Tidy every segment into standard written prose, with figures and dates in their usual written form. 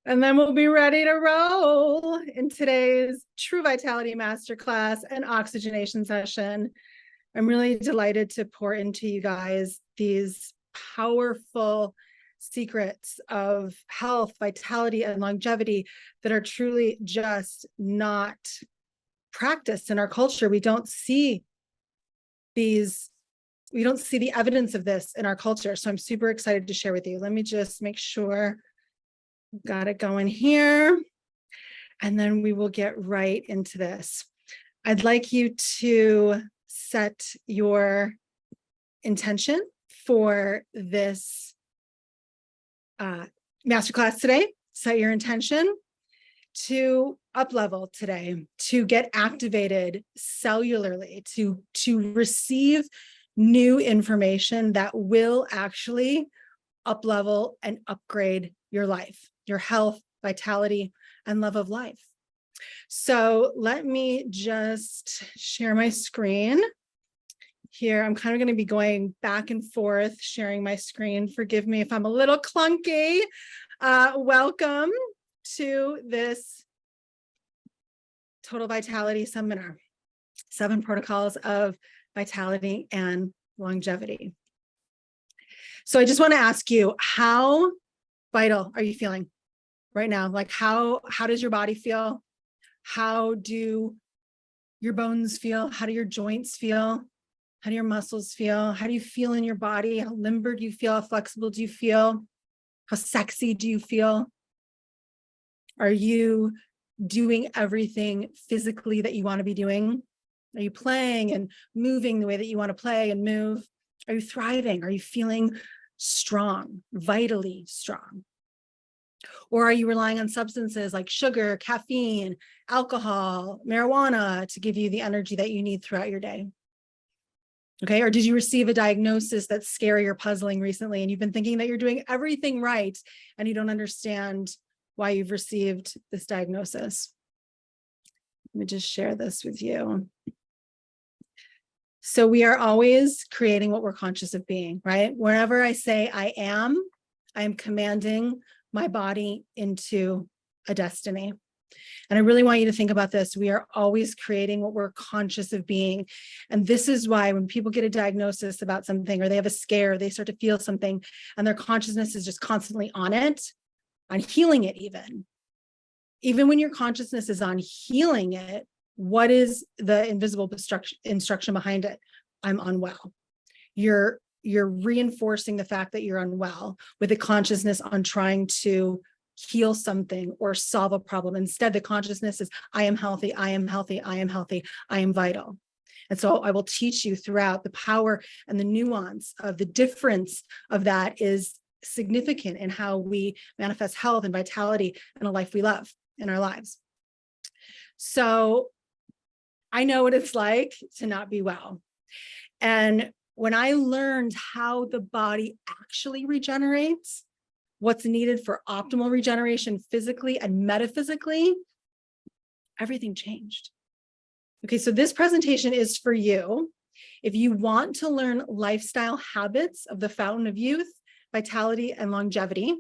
And then we'll be ready to roll in today's True Vitality Masterclass and Oxygenation session. I'm really delighted to pour into you guys these powerful secrets of health, vitality, and longevity that are truly just not practiced in our culture. We don't see the evidence of this in our culture. So I'm super excited to share with you. Let me just make sure I've got it going here, and then we will get right into this. I'd like you to set your intention for this masterclass today. Set your intention to up level today, to get activated cellularly, to receive new information that will actually up level and upgrade your life, your health, vitality, and love of life. So let me just share my screen here. I'm kind of going to be going back and forth, sharing my screen. Forgive me if I'm a little clunky. Welcome to this Total Vitality Seminar, 7 protocols of vitality and longevity. So I just want to ask you, how vital are you feeling right now? Like how does your body feel? How do your bones feel? How do your joints feel? How do your muscles feel? How do you feel in your body? How limber do you feel? How flexible do you feel? How sexy do you feel? Are you doing everything physically that you want to be doing? Are you playing and moving the way that you want to play and move? Are you thriving? Are you feeling strong, vitally strong? Or are you relying on substances like sugar, caffeine, alcohol, marijuana to give you the energy that you need throughout your day? Okay, or did you receive a diagnosis that's scary or puzzling recently, and you've been thinking that you're doing everything right, and you don't understand why you've received this diagnosis? Let me just share this with you. So we are always creating what we're conscious of being, right? Whenever I say I am commanding my body into a destiny. And I really want you to think about this. We are always creating what we're conscious of being. And this is why when people get a diagnosis about something, or they have a scare, they start to feel something, and their consciousness is just constantly on it, on healing it even when your consciousness is on healing it, what is the invisible instruction behind it? I'm unwell. You're reinforcing the fact that you're unwell with a consciousness on trying to heal something or solve a problem. Instead, the consciousness is, I am healthy, I am healthy, I am healthy, I am vital. And so I will teach you throughout the power and the nuance of the difference of that is significant in how we manifest health and vitality and a life we love in our lives. So I know what it's like to not be well. And when I learned how the body actually regenerates, what's needed for optimal regeneration physically and metaphysically, everything changed. Okay, so this presentation is for you. If you want to learn lifestyle habits of the fountain of youth, vitality, and longevity,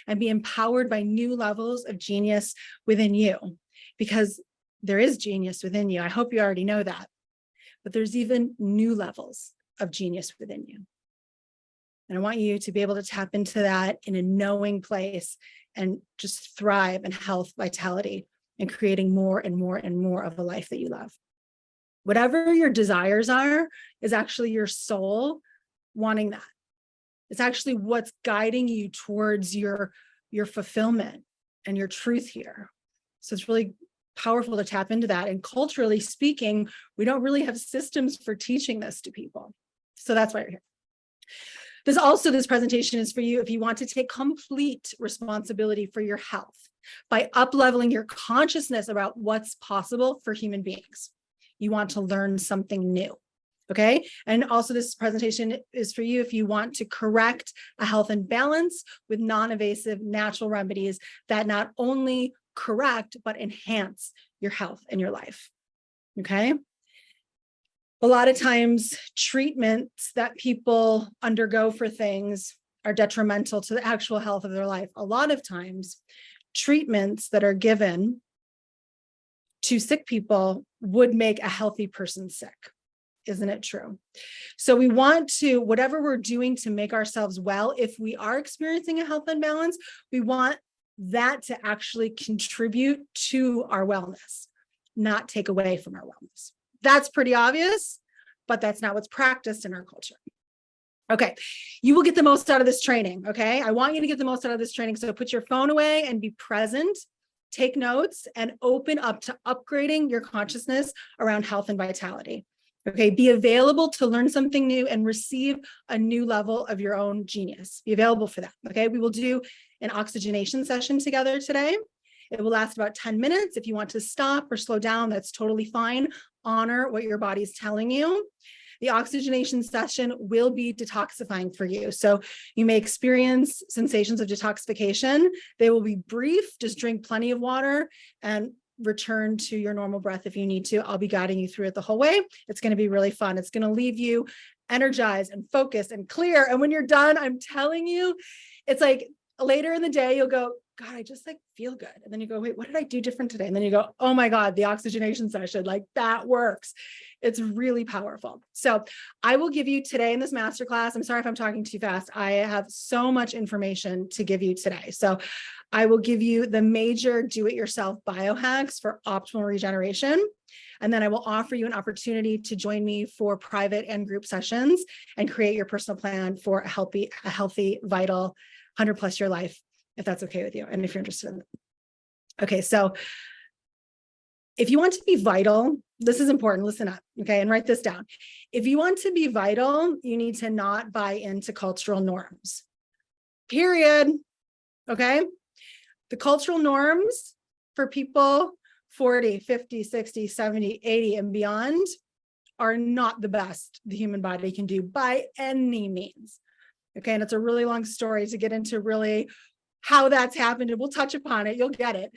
and be empowered by new levels of genius within you, because there is genius within you. I hope you already know that, but there's even new levels of genius within you. And I want you to be able to tap into that in a knowing place and just thrive in health, vitality, and creating more and more and more of a life that you love. Whatever your desires are is actually your soul wanting that. It's actually what's guiding you towards your fulfillment and your truth here. So it's really powerful to tap into that. And culturally speaking, we don't really have systems for teaching this to people. So that's why you're here. This presentation is for you if you want to take complete responsibility for your health by up-leveling your consciousness about what's possible for human beings. You want to learn something new. Okay. And also this presentation is for you if you want to correct a health imbalance with non-invasive natural remedies that not only correct, but enhance your health and your life. Okay. A lot of times treatments that people undergo for things are detrimental to the actual health of their life. A lot of times treatments that are given to sick people would make a healthy person sick. Isn't it true? So we want to, whatever we're doing to make ourselves well, if we are experiencing a health imbalance, we want that to actually contribute to our wellness, not take away from our wellness. That's pretty obvious, but that's not what's practiced in our culture. Okay, you will get the most out of this training, okay? I want you to get the most out of this training, so put your phone away and be present, take notes, and open up to upgrading your consciousness around health and vitality. Okay, be available to learn something new and receive a new level of your own genius. Be available for that, okay? We will do an oxygenation session together today. It will last about 10 minutes. If you want to stop or slow down, that's totally fine. Honor what your body's telling you. The oxygenation session will be detoxifying for you. So you may experience sensations of detoxification. They will be brief. Just drink plenty of water and return to your normal breath if you need to. I'll be guiding you through it the whole way. It's going to be really fun. It's going to leave you energized and focused and clear. And when you're done, I'm telling you, it's like later in the day, you'll go, God, I just like feel good. And then you go, wait, what did I do different today? And then you go, oh my God, the oxygenation session, like that works. It's really powerful. So I will give you today in this masterclass, I'm sorry if I'm talking too fast. I have so much information to give you today. So I will give you the major do-it-yourself biohacks for optimal regeneration. And then I will offer you an opportunity to join me for private and group sessions and create your personal plan for a healthy, vital 100+ year life, if that's okay with you, and if you're interested in it. Okay, so if you want to be vital, this is important, listen up, okay, and write this down. If you want to be vital, you need to not buy into cultural norms, period, okay? The cultural norms for people 40, 50, 60, 70, 80, and beyond are not the best the human body can do by any means, okay? And it's a really long story to get into really how that's happened, and we'll touch upon it. You'll get it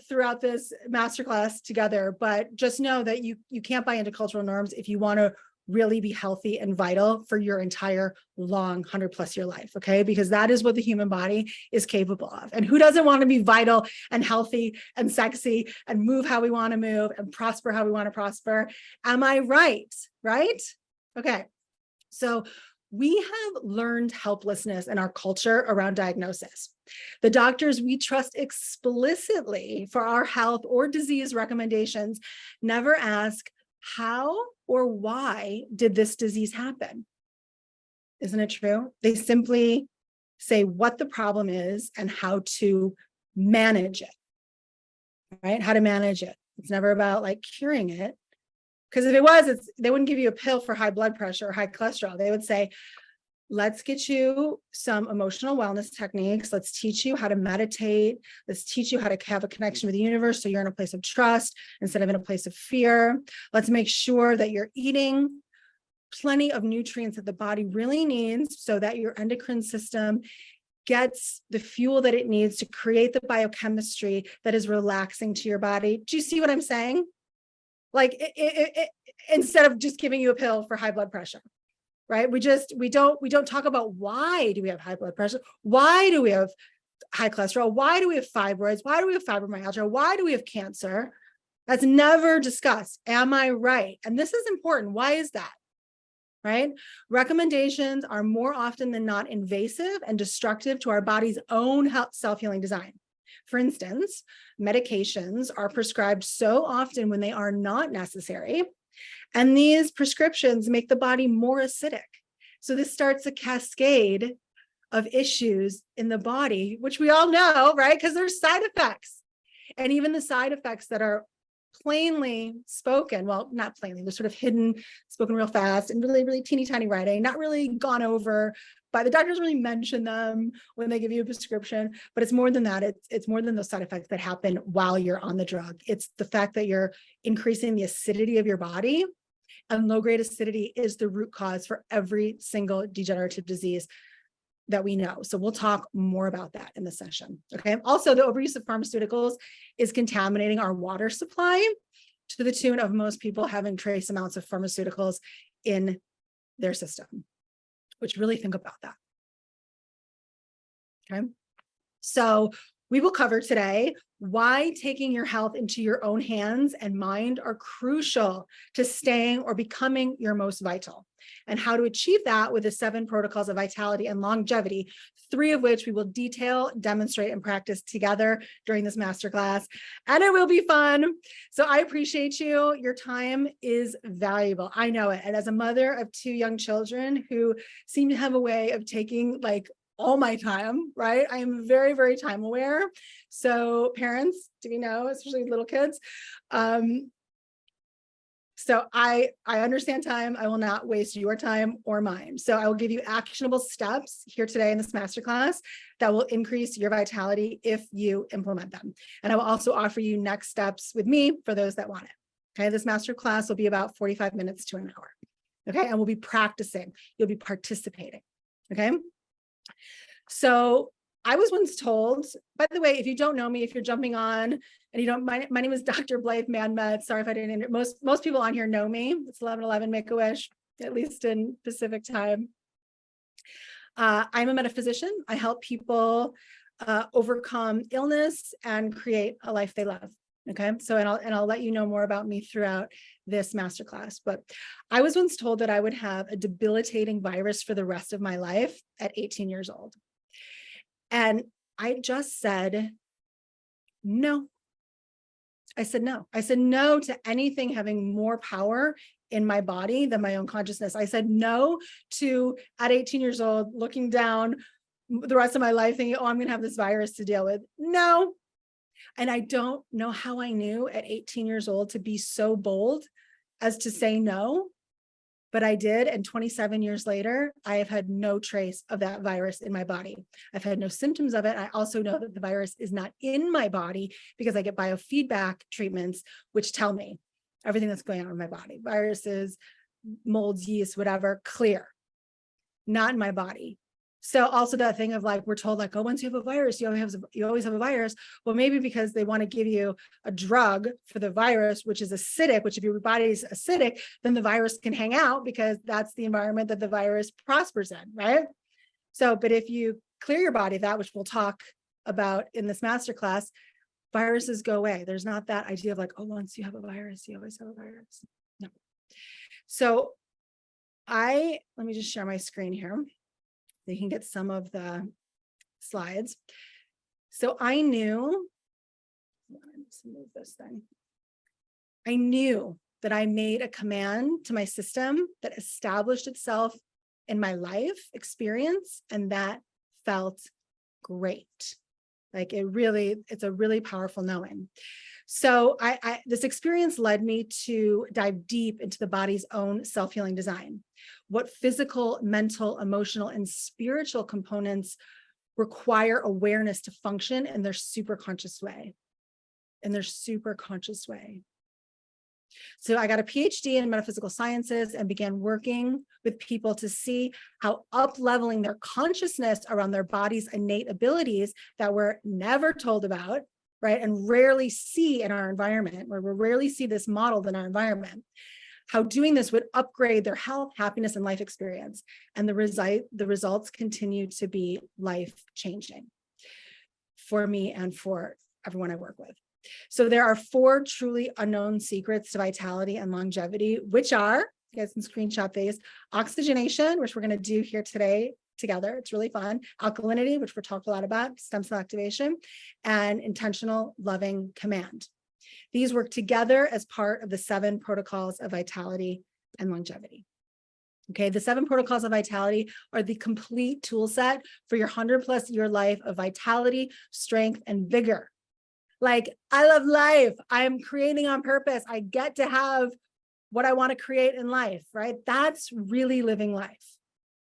throughout this masterclass together. But just know that you can't buy into cultural norms if you want to really be healthy and vital for your entire long 100+ year life, okay? Because that is what the human body is capable of. And who doesn't want to be vital and healthy and sexy and move how we want to move and prosper how we want to prosper? Am I right? Right? Okay. So we have learned helplessness in our culture around diagnosis. The doctors we trust explicitly for our health or disease recommendations never ask, how or why did this disease happen? Isn't it true? They simply say what the problem is and how to manage it, right? How to manage it. It's never about like curing it. Because if it was, they wouldn't give you a pill for high blood pressure or high cholesterol. They would say, let's get you some emotional wellness techniques. Let's teach you how to meditate. Let's teach you how to have a connection with the universe so you're in a place of trust instead of in a place of fear. Let's make sure that you're eating plenty of nutrients that the body really needs so that your endocrine system gets the fuel that it needs to create the biochemistry that is relaxing to your body. Do you see what I'm saying? Like instead of just giving you a pill for high blood pressure, right? We don't talk about why do we have high blood pressure? Why do we have high cholesterol? Why do we have fibroids? Why do we have fibromyalgia? Why do we have cancer? That's never discussed. Am I right? And this is important. Why is that? Right? Recommendations are more often than not invasive and destructive to our body's own self-healing design. For instance, medications are prescribed so often when they are not necessary, and these prescriptions make the body more acidic. So this starts a cascade of issues in the body, which we all know, right? Because there's side effects. And even the side effects that are plainly spoken, well, not plainly, they're sort of hidden, spoken real fast and really, really teeny tiny writing, not really gone over, but the doctors really mention them when they give you a prescription. But it's more than that. It's more than those side effects that happen while you're on the drug. It's the fact that you're increasing the acidity of your body, and low-grade acidity is the root cause for every single degenerative disease that we know. So we'll talk more about that in the session. Okay. Also, the overuse of pharmaceuticals is contaminating our water supply to the tune of most people having trace amounts of pharmaceuticals in their system, which really think about that. Okay. So We will cover today why taking your health into your own hands and mind are crucial to staying or becoming your most vital, and how to achieve that with the 7 protocols of vitality and longevity, 3 of which we will detail, demonstrate, and practice together during this masterclass. And it will be fun. So I appreciate you. Your time is valuable. I know it. And as a mother of 2 young children who seem to have a way of taking like all my time, right? I am very, very time aware. So parents, do you know, especially little kids. So I understand time. I will not waste your time or mine. So I will give you actionable steps here today in this masterclass that will increase your vitality if you implement them. And I will also offer you next steps with me for those that want it. Okay, this masterclass will be about 45 minutes to an hour. Okay, and we'll be practicing. You'll be participating. Okay. So I was once told, by the way, if you don't know me, if you're jumping on and you don't, my name is Dr. Metz-Mändmets. Sorry if I didn't, most people on here know me. It's 11:11, Make-A-Wish, at least in Pacific time. I'm a metaphysician. I help people overcome illness and create a life they love. Okay, so and I'll let you know more about me throughout this masterclass. But I was once told that I would have a debilitating virus for the rest of my life at 18 years old. And I just said, no. I said no. I said no to anything having more power in my body than my own consciousness. I said no to, at 18 years old, looking down the rest of my life thinking, oh, I'm going to have this virus to deal with. No. And I don't know how I knew at 18 years old to be so bold as to say no. But I did, and 27 years later, I have had no trace of that virus in my body. I've had no symptoms of it. I also know that the virus is not in my body because I get biofeedback treatments, which tell me everything that's going on in my body. Viruses, molds, yeast, whatever, clear, not in my body. So also that thing of like, we're told like, oh, once you have a virus, you always have a virus. Well, maybe because they want to give you a drug for the virus, which is acidic, which if your body is acidic, then the virus can hang out because that's the environment that the virus prospers in, right? So, but if you clear your body of that, which we'll talk about in this masterclass, viruses go away. There's not that idea of like, oh, once you have a virus, you always have a virus. No. So let me just share my screen here. You can get some of the slides. So I knew, let's move this thing. I knew that I made a command to my system that established itself in my life experience, and that felt great. Like it's a really powerful knowing. So this experience led me to dive deep into the body's own self-healing design. What physical, mental, emotional, and spiritual components require awareness to function in their super conscious way. So I got a PhD in metaphysical sciences and began working with people to see how up-leveling their consciousness around their body's innate abilities that we're never told about, right, and rarely see in our environment, where we rarely see this modeled in our environment, how doing this would upgrade their health, happiness, and life experience. And the results continue to be life-changing for me and for everyone I work with. So there are 4 truly unknown secrets to vitality and longevity, which are, you guys can screenshot these: oxygenation, which we're going to do here today together. It's really fun. Alkalinity, which we're talking a lot about, stem cell activation, and intentional loving command. These work together as part of the 7 protocols of vitality and longevity. Okay, the 7 protocols of vitality are the complete tool set for your 100+ year life of vitality, strength, and vigor. Like, I love life. I'm creating on purpose. I get to have what I want to create in life, right? That's really living life.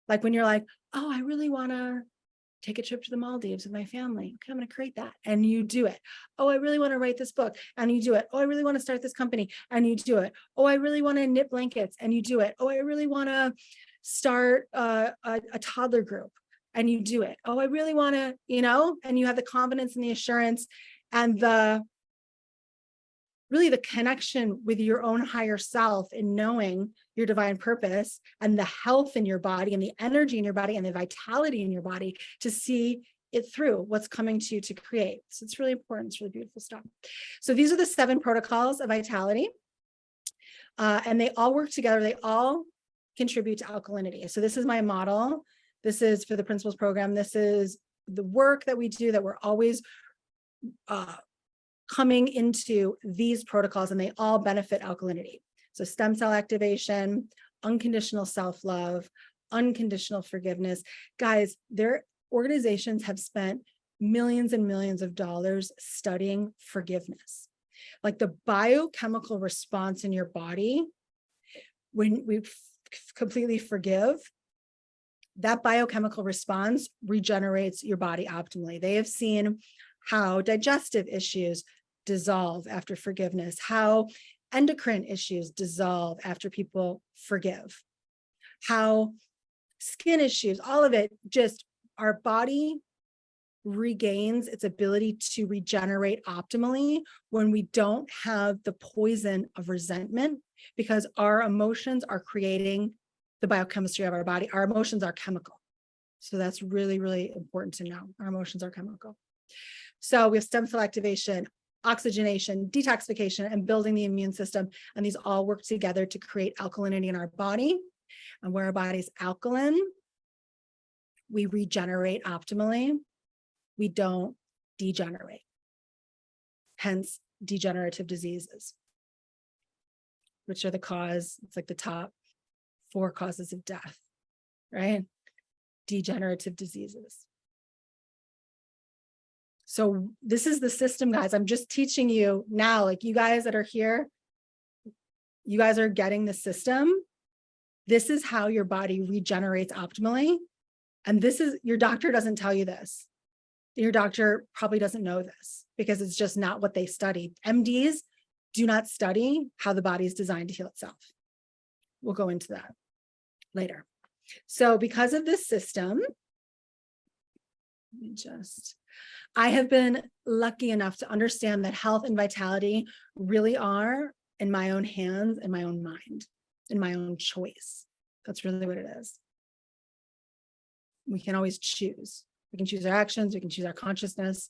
Like when you're like, oh, I really want to take a trip to the Maldives with my family. Okay, I'm going to create that. And you do it. Oh, I really want to write this book. And you do it. Oh, I really want to start this company. And you do it. Oh, I really want to knit blankets. And you do it. Oh, I really want to start a toddler group. And you do it. Oh, I really want to, and you have the confidence and the assurance and really the connection with your own higher self in knowing your divine purpose and the health in your body and the energy in your body and the vitality in your body to see it through what's coming to you to create. So it's really important. It's really beautiful stuff. So these are the 7 protocols of vitality. And they all work together. They all contribute to alkalinity. So this is my model. This is for the principles program. This is the work that we do, that we're always coming into these protocols, and they all benefit alkalinity. So stem cell activation, unconditional self-love, unconditional forgiveness. Guys, their organizations have spent millions and millions of dollars studying forgiveness. Like the biochemical response in your body when we completely forgive, that biochemical response regenerates your body optimally. They have seen how digestive issues dissolve after forgiveness, how endocrine issues dissolve after people forgive, how skin issues, all of it, just our body regains its ability to regenerate optimally when we don't have the poison of resentment, because our emotions are creating the biochemistry of our body. Our emotions are chemical. So that's really, really important to know. Our emotions are chemical. So we have stem cell activation, oxygenation, detoxification, and building the immune system. And these all work together to create alkalinity in our body. And where our body's alkaline, we regenerate optimally. We don't degenerate. Hence, degenerative diseases, which are the cause, it's like the top 4 causes of death, right? Degenerative diseases. So this is the system, guys. I'm just teaching you now, like you guys that are here, you guys are getting the system. This is how your body regenerates optimally. And this is, your doctor doesn't tell you this. Your doctor probably doesn't know this because it's just not what they studied. MDs do not study how the body is designed to heal itself. We'll go into that later. So because of this system, I have been lucky enough to understand that health and vitality really are in my own hands, in my own mind, in my own choice. That's really what it is. We can always choose. We can choose our actions. We can choose our consciousness.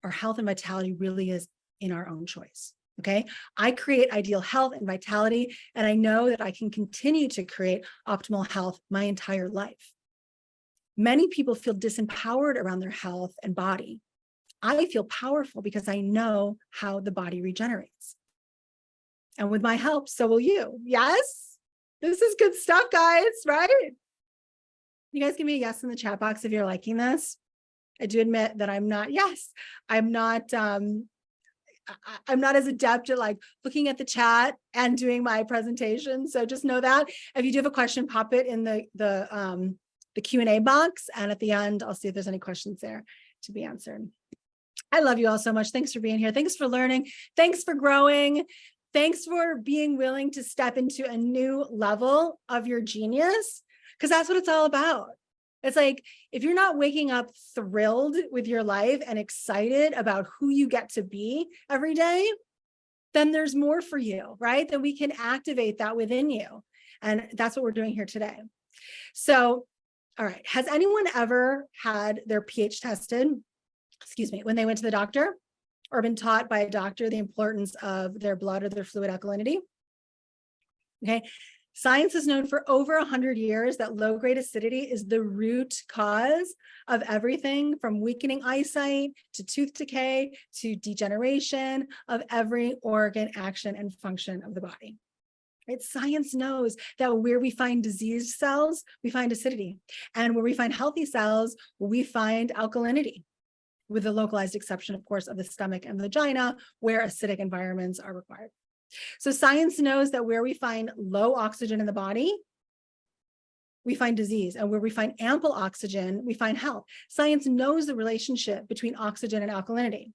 Our health and vitality really is in our own choice. Okay. I create ideal health and vitality, and I know that I can continue to create optimal health my entire life. Many people feel disempowered around their health and body. I feel powerful because I know how the body regenerates. And with my help, so will you. Yes? This is good stuff, guys, right? You guys give me a yes in the chat box if you're liking this. I do admit that I'm not, yes, I'm not as adept at like looking at the chat and doing my presentation. So just know that. If you do have a question, pop it in the Q&A box. And at the end, I'll see if there's any questions there to be answered. I love you all so much. Thanks for being here. Thanks for learning. Thanks for growing. Thanks for being willing to step into a new level of your genius, because that's what it's all about. It's like, if you're not waking up thrilled with your life and excited about who you get to be every day, then there's more for you, right? Then we can activate that within you. And that's what we're doing here today. So, all right. Has anyone ever had their pH tested, when they went to the doctor, or been taught by a doctor the importance of their blood or their fluid alkalinity? Okay. Science has known for over 100 years that low-grade acidity is the root cause of everything from weakening eyesight to tooth decay to degeneration of every organ, action, and function of the body. Right? Science knows that where we find diseased cells, we find acidity. And where we find healthy cells, we find alkalinity, with the localized exception, of course, of the stomach and vagina, where acidic environments are required. So science knows that where we find low oxygen in the body, we find disease, and where we find ample oxygen, we find health. Science knows the relationship between oxygen and alkalinity.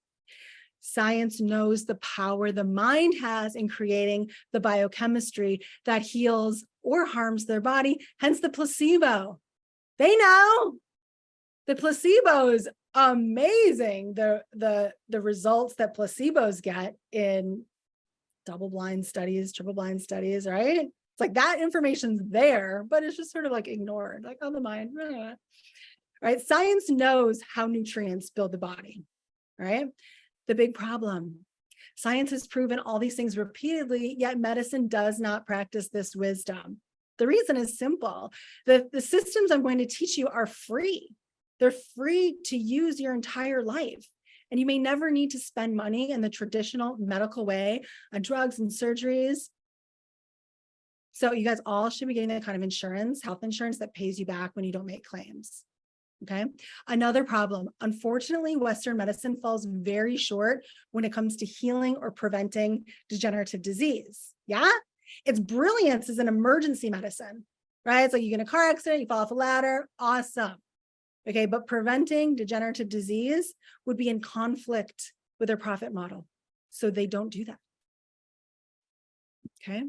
Science knows the power the mind has in creating the biochemistry that heals or harms their body, hence the placebo. They know the placebo is amazing. The results that placebos get in double-blind studies, triple-blind studies, right? It's like that information's there, but it's just sort of like ignored, like on the mind. All right? Science knows how nutrients build the body, right? The big problem, science has proven all these things repeatedly, yet medicine does not practice this wisdom. The reason is simple. The systems I'm going to teach you are free. They're free to use your entire life. And you may never need to spend money in the traditional medical way on drugs and surgeries. So you guys all should be getting that kind of insurance, health insurance that pays you back when you don't make claims. Okay. Another problem, unfortunately, Western medicine falls very short when it comes to healing or preventing degenerative disease. Yeah. Its brilliance is in emergency medicine, right? It's like you get in a car accident, you fall off a ladder. Awesome. Okay. But preventing degenerative disease would be in conflict with their profit model. So they don't do that. Okay.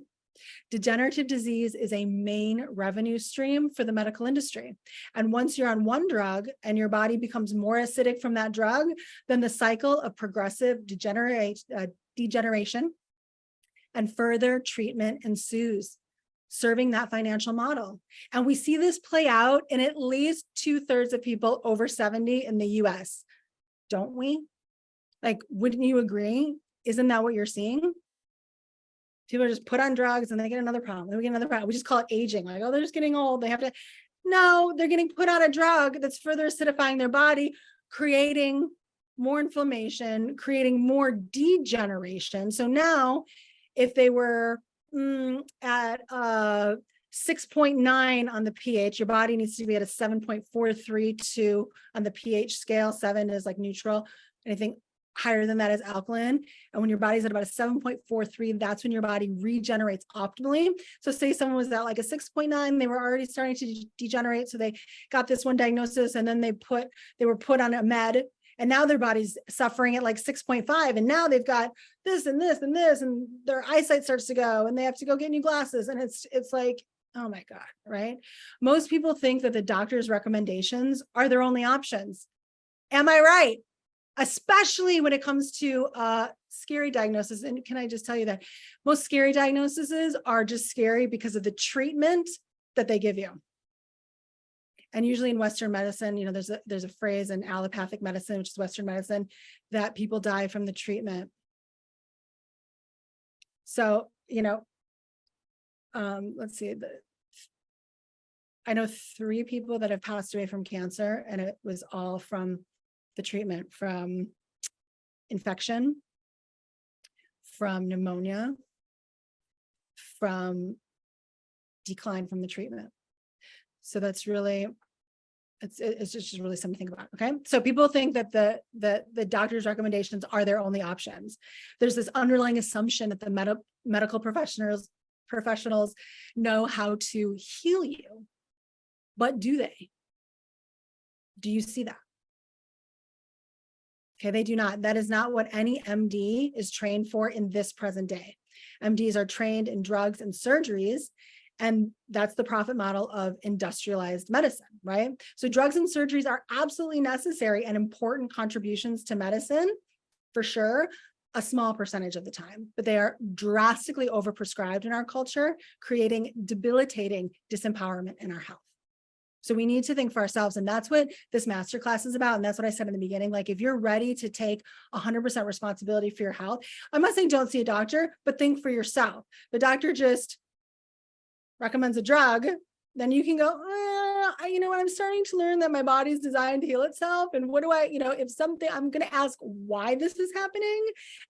Degenerative disease is a main revenue stream for the medical industry. And once you're on one drug and your body becomes more acidic from that drug, then the cycle of progressive degeneration and further treatment ensues, serving that financial model. And we see this play out in at least 2/3 of people over 70 in the US. Don't we? Like, wouldn't you agree? Isn't that what you're seeing? People are just put on drugs and they get another problem. Then we get another problem. We just call it aging. Like, oh, they're just getting old. They have to. No, they're getting put on a drug that's further acidifying their body, creating more inflammation, creating more degeneration. So now, if they were at 6.9 on the pH, your body needs to be at a 7.432 on the pH scale. 7 is like neutral. Anything higher than that is alkaline. And when your body's at about a 7.43, that's when your body regenerates optimally. So say someone was at like a 6.9, they were already starting to degenerate. So they got this one diagnosis and then they were put on a med, and now their body's suffering at like 6.5. And now they've got this and this and this, and their eyesight starts to go and they have to go get new glasses. And it's like, oh my God, right? Most people think that the doctor's recommendations are their only options. Am I right? Especially when it comes to scary diagnoses. And can I just tell you that most scary diagnoses are just scary because of the treatment that they give you. And usually in Western medicine, there's a phrase in allopathic medicine, which is Western medicine, that people die from the treatment. So, let's see, I know 3 people that have passed away from cancer, and it was all from the treatment, from infection, from pneumonia, from decline from the treatment. So that's really, it's just really something to think about. Okay. So people think that the doctor's recommendations are their only options. There's this underlying assumption that the medical professionals know how to heal you, but do they? Do you see that? Okay, they do not. That is not what any MD is trained for in this present day. MDs are trained in drugs and surgeries, and that's the profit model of industrialized medicine, right? So drugs and surgeries are absolutely necessary and important contributions to medicine, for sure, a small percentage of the time, but they are drastically overprescribed in our culture, creating debilitating disempowerment in our health. So we need to think for ourselves. And that's what this masterclass is about. And that's what I said in the beginning. Like, if you're ready to take 100% responsibility for your health, I'm not saying don't see a doctor, but think for yourself. The doctor just recommends a drug, then you can go, I'm starting to learn that my body's designed to heal itself. And what do if something, I'm going to ask why this is happening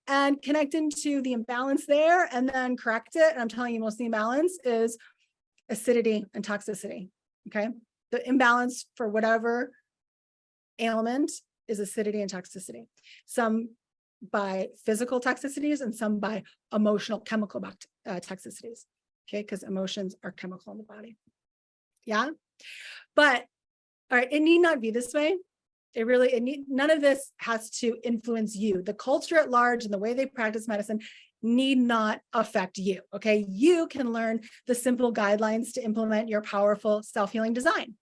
and connect into the imbalance there and then correct it. And I'm telling you, most of the imbalance is acidity and toxicity. Okay. The imbalance for whatever ailment is acidity and toxicity. Some by physical toxicities and some by emotional chemical toxicities. Okay, because emotions are chemical in the body. Yeah, but all right, it need not be this way. None of this has to influence you. The culture at large and the way they practice medicine need not affect you. Okay, you can learn the simple guidelines to implement your powerful self-healing design.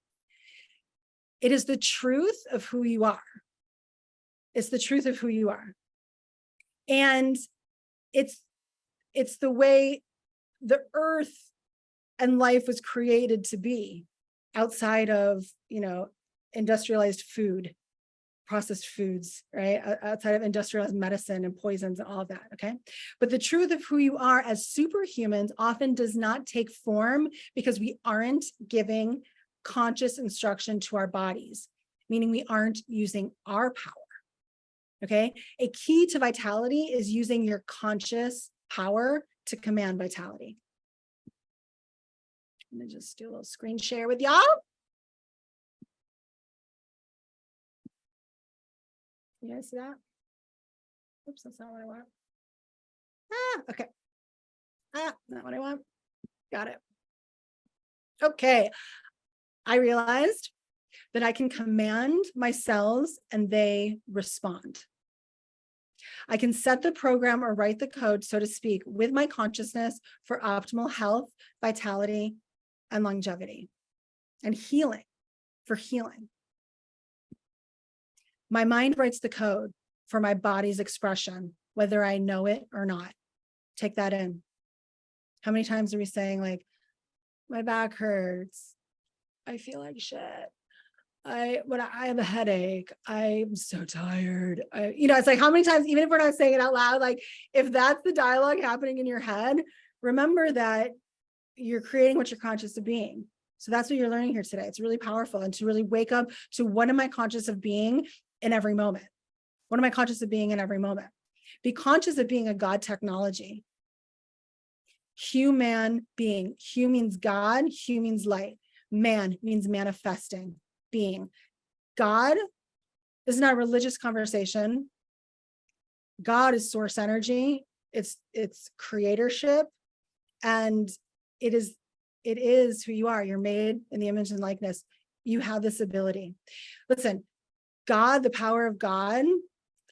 It is the truth of who you are. It's the truth of who you are. And it's the way the earth and life was created to be, outside of, industrialized food, processed foods, right? Outside of industrialized medicine and poisons and all of that, okay? But the truth of who you are as superhumans often does not take form because we aren't giving conscious instruction to our bodies, meaning we aren't using our power, okay? A key to vitality is using your conscious power to command vitality. Let me just do a little screen share with y'all. You guys see that? Oops, that's not what I want. Okay. Not what I want. Got it. Okay. I realized that I can command my cells and they respond. I can set the program or write the code, so to speak, with my consciousness for optimal health, vitality, and longevity, and healing, for healing. My mind writes the code for my body's expression, whether I know it or not. Take that in. How many times are we saying, like, my back hurts, I feel like shit, I have a headache, I'm so tired. It's like, how many times, even if we're not saying it out loud, like, if that's the dialogue happening in your head, remember that you're creating what you're conscious of being. So that's what you're learning here today. It's really powerful. And to really wake up to, what am I conscious of being in every moment? What am I conscious of being in every moment? Be conscious of being a God technology. Human being. Hu means God, hu means light. Man means manifesting, being. God is not a religious conversation. God is source energy. It's creatorship. And it is who you are. You're made in the image and likeness. You have this ability. Listen, God, the power of God,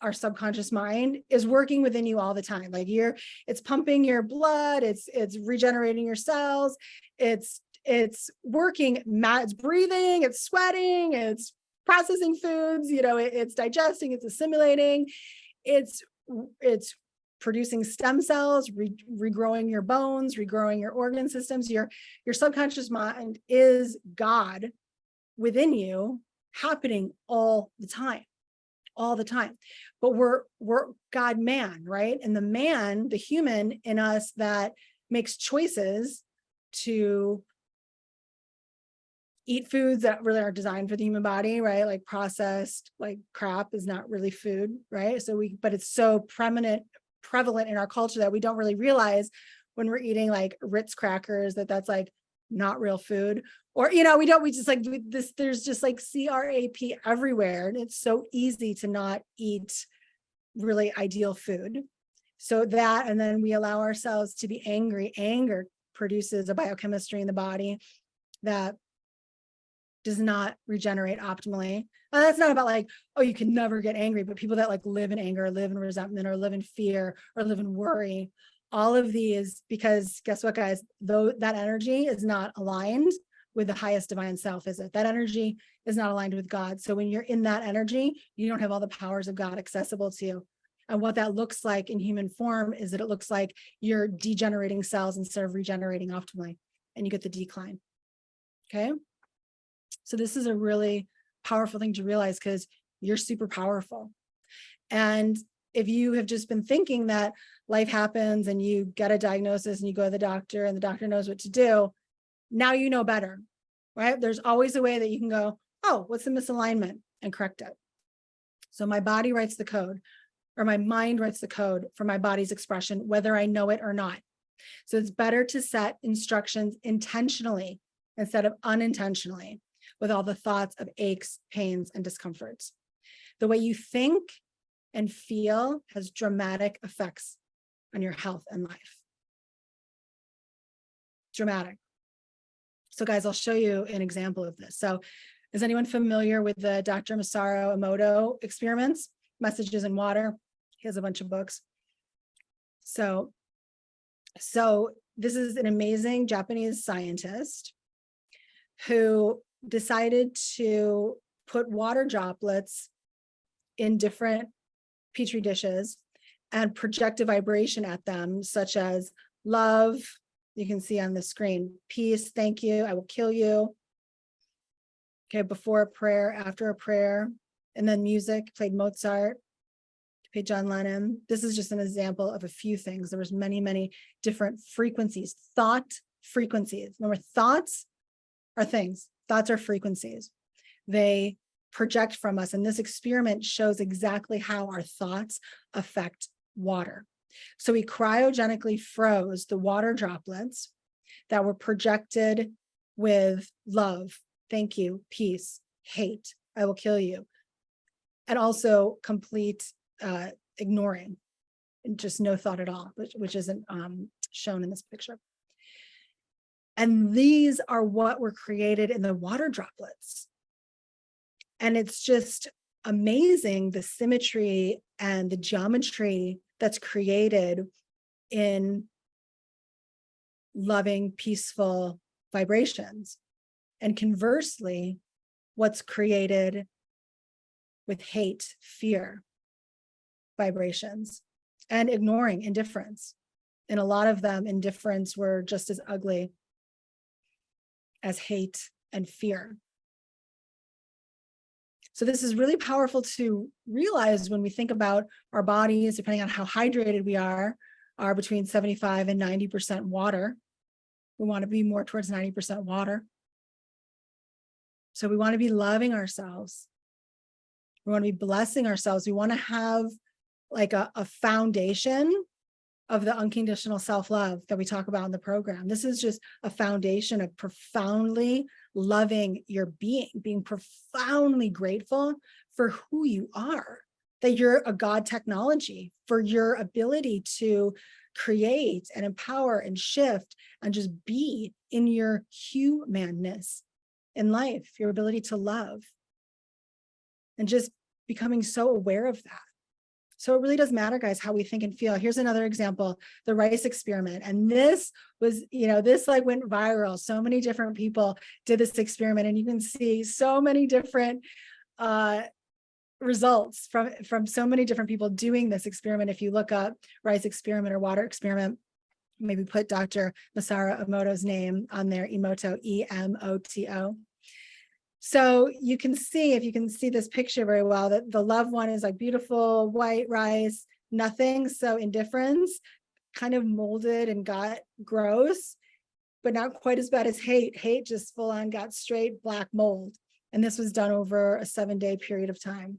our subconscious mind, is working within you all the time. Like, it's pumping your blood, it's regenerating your cells, it's working, it's breathing, it's sweating, it's processing foods, it's digesting, it's assimilating, it's producing stem cells, regrowing your bones, regrowing your organ systems. Your subconscious mind is God within you, happening all the time. But we're God man, right? And the man, the human in us that makes choices to eat foods that really are designed for the human body, right? Like processed, like crap is not really food, right? But it's so prevalent in our culture that we don't really realize when we're eating like Ritz crackers that's like not real food. Or, we just like this, there's just like CRAP everywhere. And it's so easy to not eat really ideal food. So that, and then we allow ourselves to be angry. Anger produces a biochemistry in the body that does not regenerate optimally. And that's not about like, oh, you can never get angry, but people that like live in anger, live in resentment, or live in fear, or live in worry, all of these, because guess what, guys, though that energy is not aligned with the highest divine self, is it? That energy is not aligned with God. So when you're in that energy, you don't have all the powers of God accessible to you. And what that looks like in human form is that it looks like you're degenerating cells instead of regenerating optimally, and you get the decline. Okay. So this is a really powerful thing to realize, because you're super powerful. And if you have just been thinking that life happens and you get a diagnosis and you go to the doctor and the doctor knows what to do, now you know better, right? There's always a way that you can go, oh, what's the misalignment, and correct it. So my body writes the code, or my mind writes the code for my body's expression, whether I know it or not. So it's better to set instructions intentionally instead of unintentionally, with all the thoughts of aches, pains, and discomforts. The way you think and feel has dramatic effects on your health and life. Dramatic. So guys, I'll show you an example of this. So is anyone familiar with the Dr. Masaru Emoto experiments, Messages in Water? He has a bunch of books. So this is an amazing Japanese scientist who decided to put water droplets in different petri dishes and project a vibration at them, such as love, you can see on the screen, peace, thank you, I will kill you, Okay, before a prayer, after a prayer, and then music, played Mozart, played John Lennon. This is just an example of a few things. There was many, many different frequencies, thought frequencies. Remember, thoughts are things, thoughts are frequencies. They project from us. And this experiment shows exactly how our thoughts affect water. So we cryogenically froze the water droplets that were projected with love, thank you, peace, hate, I will kill you, and also complete ignoring, and just no thought at all, which isn't shown in this picture. And these are what were created in the water droplets. And it's just amazing, the symmetry and the geometry that's created in loving, peaceful vibrations. And conversely, what's created with hate, fear vibrations, and ignoring, indifference. And a lot of them, indifference, were just as ugly as hate and fear. So this is really powerful to realize when we think about our bodies, depending on how hydrated we are between 75 and 90% water. We want to be more towards 90% water. So we want to be loving ourselves. We want to be blessing ourselves. We want to have like a foundation of the unconditional self-love that we talk about in the program. This is just a foundation of profoundly loving your being profoundly grateful for who you are, that you're a God technology, for your ability to create and empower and shift and just be in your humanness in life, your ability to love, and just becoming so aware of that. So it really does matter, guys, how we think and feel. Here's another example, the rice experiment. And this was, this like went viral. So many different people did this experiment, and you can see so many different results from so many different people doing this experiment. If you look up rice experiment or water experiment, maybe put Dr. Masaru Emoto's name on there, Emoto, E-M-O-T-O. So you can see, if you can see this picture very well, that the loved one is like beautiful white rice, nothing. So indifference, kind of molded and got gross, but not quite as bad as hate. Hate just full on got straight black mold. And this was done over a 7-day period of time.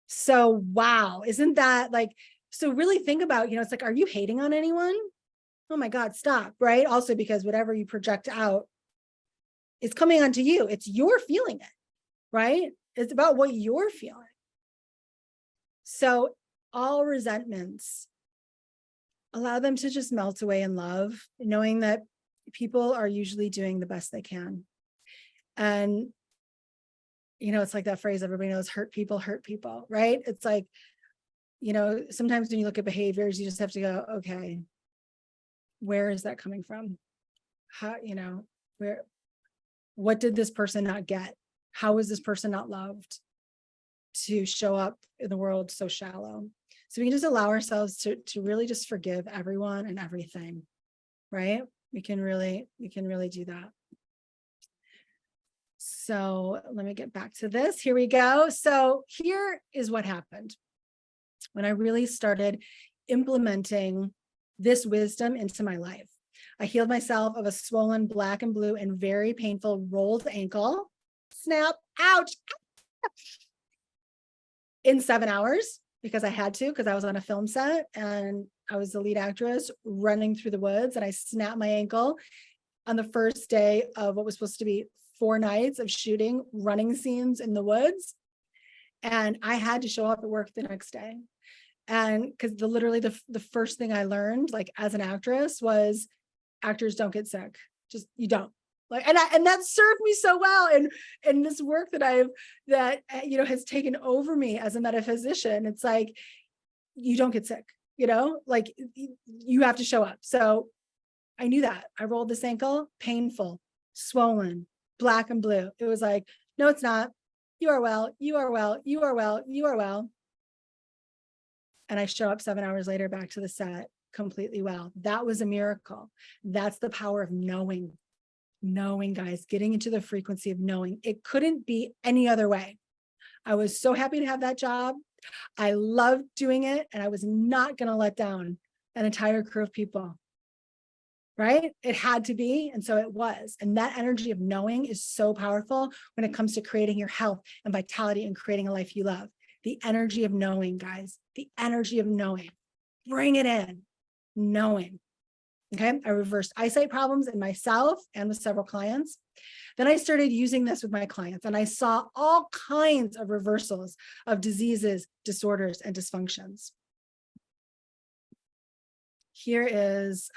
So, wow, isn't that like, so really think about, it's like, are you hating on anyone? Oh my God, stop, right? Also, because whatever you project out, it's coming onto you. It's you're feeling it, right? It's about what you're feeling. So all resentments, allow them to just melt away in love, knowing that people are usually doing the best they can. And, it's like that phrase everybody knows, hurt people, right? It's like, sometimes when you look at behaviors, you just have to go, okay, where is that coming from? How, what did this person not get? How is this person not loved to show up in the world so shallow? So we can just allow ourselves to really just forgive everyone and everything, right? We can really do that. So let me get back to this. Here we go. So here is what happened when I really started implementing this wisdom into my life. I healed myself of a swollen black and blue and very painful rolled ankle. Snap, ouch, in 7 hours, because I had to, because I was on a film set and I was the lead actress running through the woods, and I snapped my ankle on the first day of what was supposed to be 4 nights of shooting running scenes in the woods. And I had to show up at work the next day. And because literally the first thing I learned, like as an actress, was actors don't get sick. Just, you don't. Like, and that served me so well. And this work that has taken over me as a metaphysician, it's like, you don't get sick, like you have to show up. So I knew that. I rolled this ankle, painful, swollen, black and blue. It was like, no, it's not. You are well, you are well, you are well, you are well. And I show up 7 hours later back to the set completely well. That was a miracle. That's the power of knowing. Knowing, guys, getting into the frequency of knowing. It couldn't be any other way. I was so happy to have that job. I loved doing it, and I was not going to let down an entire crew of people. Right? It had to be. And so it was. And that energy of knowing is so powerful when it comes to creating your health and vitality and creating a life you love. The energy of knowing, guys, the energy of knowing. Bring it in. Knowing. Okay. I reversed eyesight problems in myself and with several clients. Then I started using this with my clients, and I saw all kinds of reversals of diseases, disorders, and dysfunctions. Here is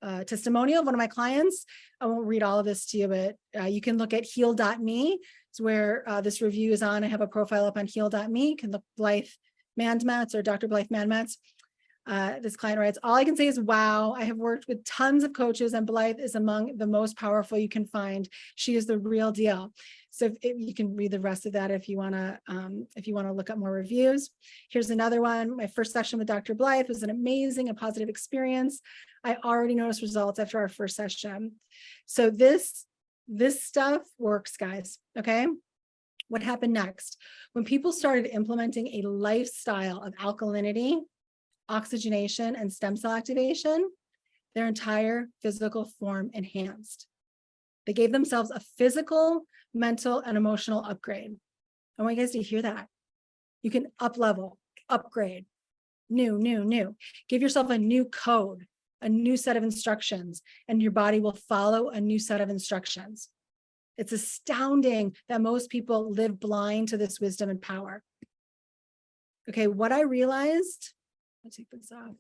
a testimonial of one of my clients. I won't read all of this to you, but you can look at heal.me. It's where this review is on. I have a profile up on heal.me. You can look Metz-Mändmets or Dr. Metz-Mändmets. This client writes, all I can say is, wow, I have worked with tons of coaches, and Blythe is among the most powerful you can find. She is the real deal. So if you can read the rest of that if you want to look up more reviews. Here's another one. My first session with Dr. Blythe was an amazing and positive experience. I already noticed results after our first session. So this stuff works, guys. Okay. What happened next? When people started implementing a lifestyle of alkalinity, oxygenation, and stem cell activation, their entire physical form enhanced. They gave themselves a physical, mental, and emotional upgrade. I want you guys to hear that. You can up-level, upgrade, new. Give yourself a new code, a new set of instructions, and your body will follow a new set of instructions. It's astounding that most people live blind to this wisdom and power. Okay, what I realized, I'll take this off.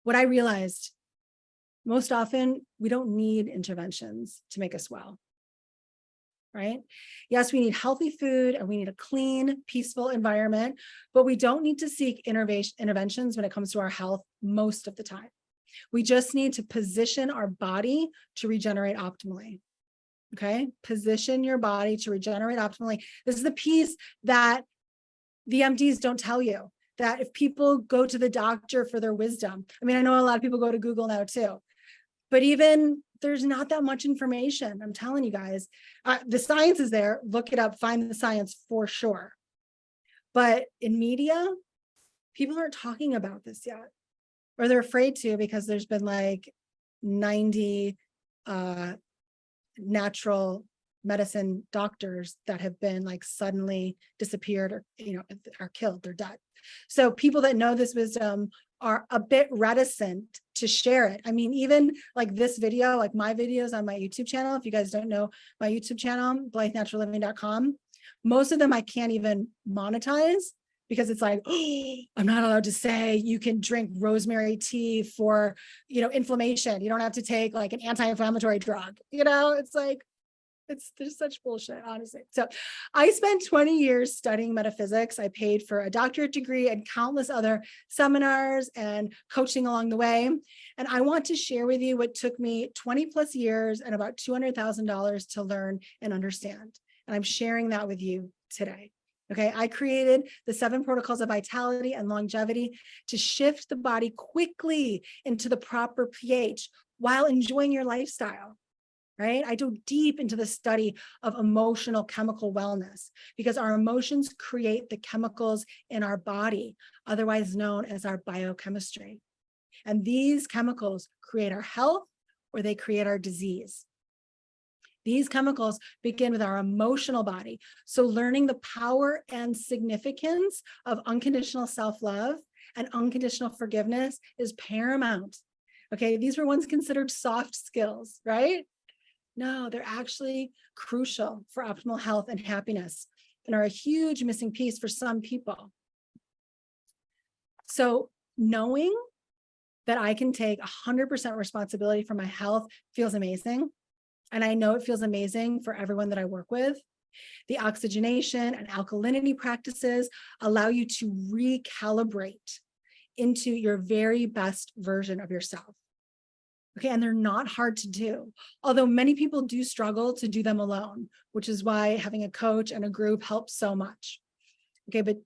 What I realized, most often, we don't need interventions to make us well, right? Yes, we need healthy food and we need a clean, peaceful environment, but we don't need to seek interventions when it comes to our health most of the time. We just need to position our body to regenerate optimally. Okay, position your body to regenerate optimally. This is the piece that the MDs don't tell you, that if people go to the doctor for their wisdom, I mean, I know a lot of people go to Google now too, but even there's not that much information. I'm telling you guys, the science is there. Look it up, find the science for sure. But in media, people aren't talking about this yet, or they're afraid to, because there's been like 90 natural medicine doctors that have been like suddenly disappeared, or are killed, they're dead. So people that know this wisdom are a bit reticent to share it. I mean, even like this video, like my videos on my YouTube channel, if you guys don't know my YouTube channel, BlytheNaturalLiving.com, most of them I can't even monetize, because it's like, oh, I'm not allowed to say you can drink rosemary tea for, inflammation. You don't have to take like an anti-inflammatory drug. It's like, there's such bullshit, honestly. So I spent 20 years studying metaphysics. I paid for a doctorate degree and countless other seminars and coaching along the way. And I want to share with you what took me 20 plus years and about $200,000 to learn and understand. And I'm sharing that with you today. Okay, I created the 7 protocols of vitality and longevity to shift the body quickly into the proper pH while enjoying your lifestyle, right? I dove deep into the study of emotional chemical wellness, because our emotions create the chemicals in our body, otherwise known as our biochemistry. And these chemicals create our health, or they create our disease. These chemicals begin with our emotional body. So learning the power and significance of unconditional self-love and unconditional forgiveness is paramount. Okay, these were once considered soft skills, right? No, they're actually crucial for optimal health and happiness, and are a huge missing piece for some people. So knowing that I can take 100% responsibility for my health feels amazing. And I know it feels amazing for everyone that I work with. The oxygenation and alkalinity practices allow you to recalibrate into your very best version of yourself. Okay, and they're not hard to do, although many people do struggle to do them alone, which is why having a coach and a group helps so much. Okay, but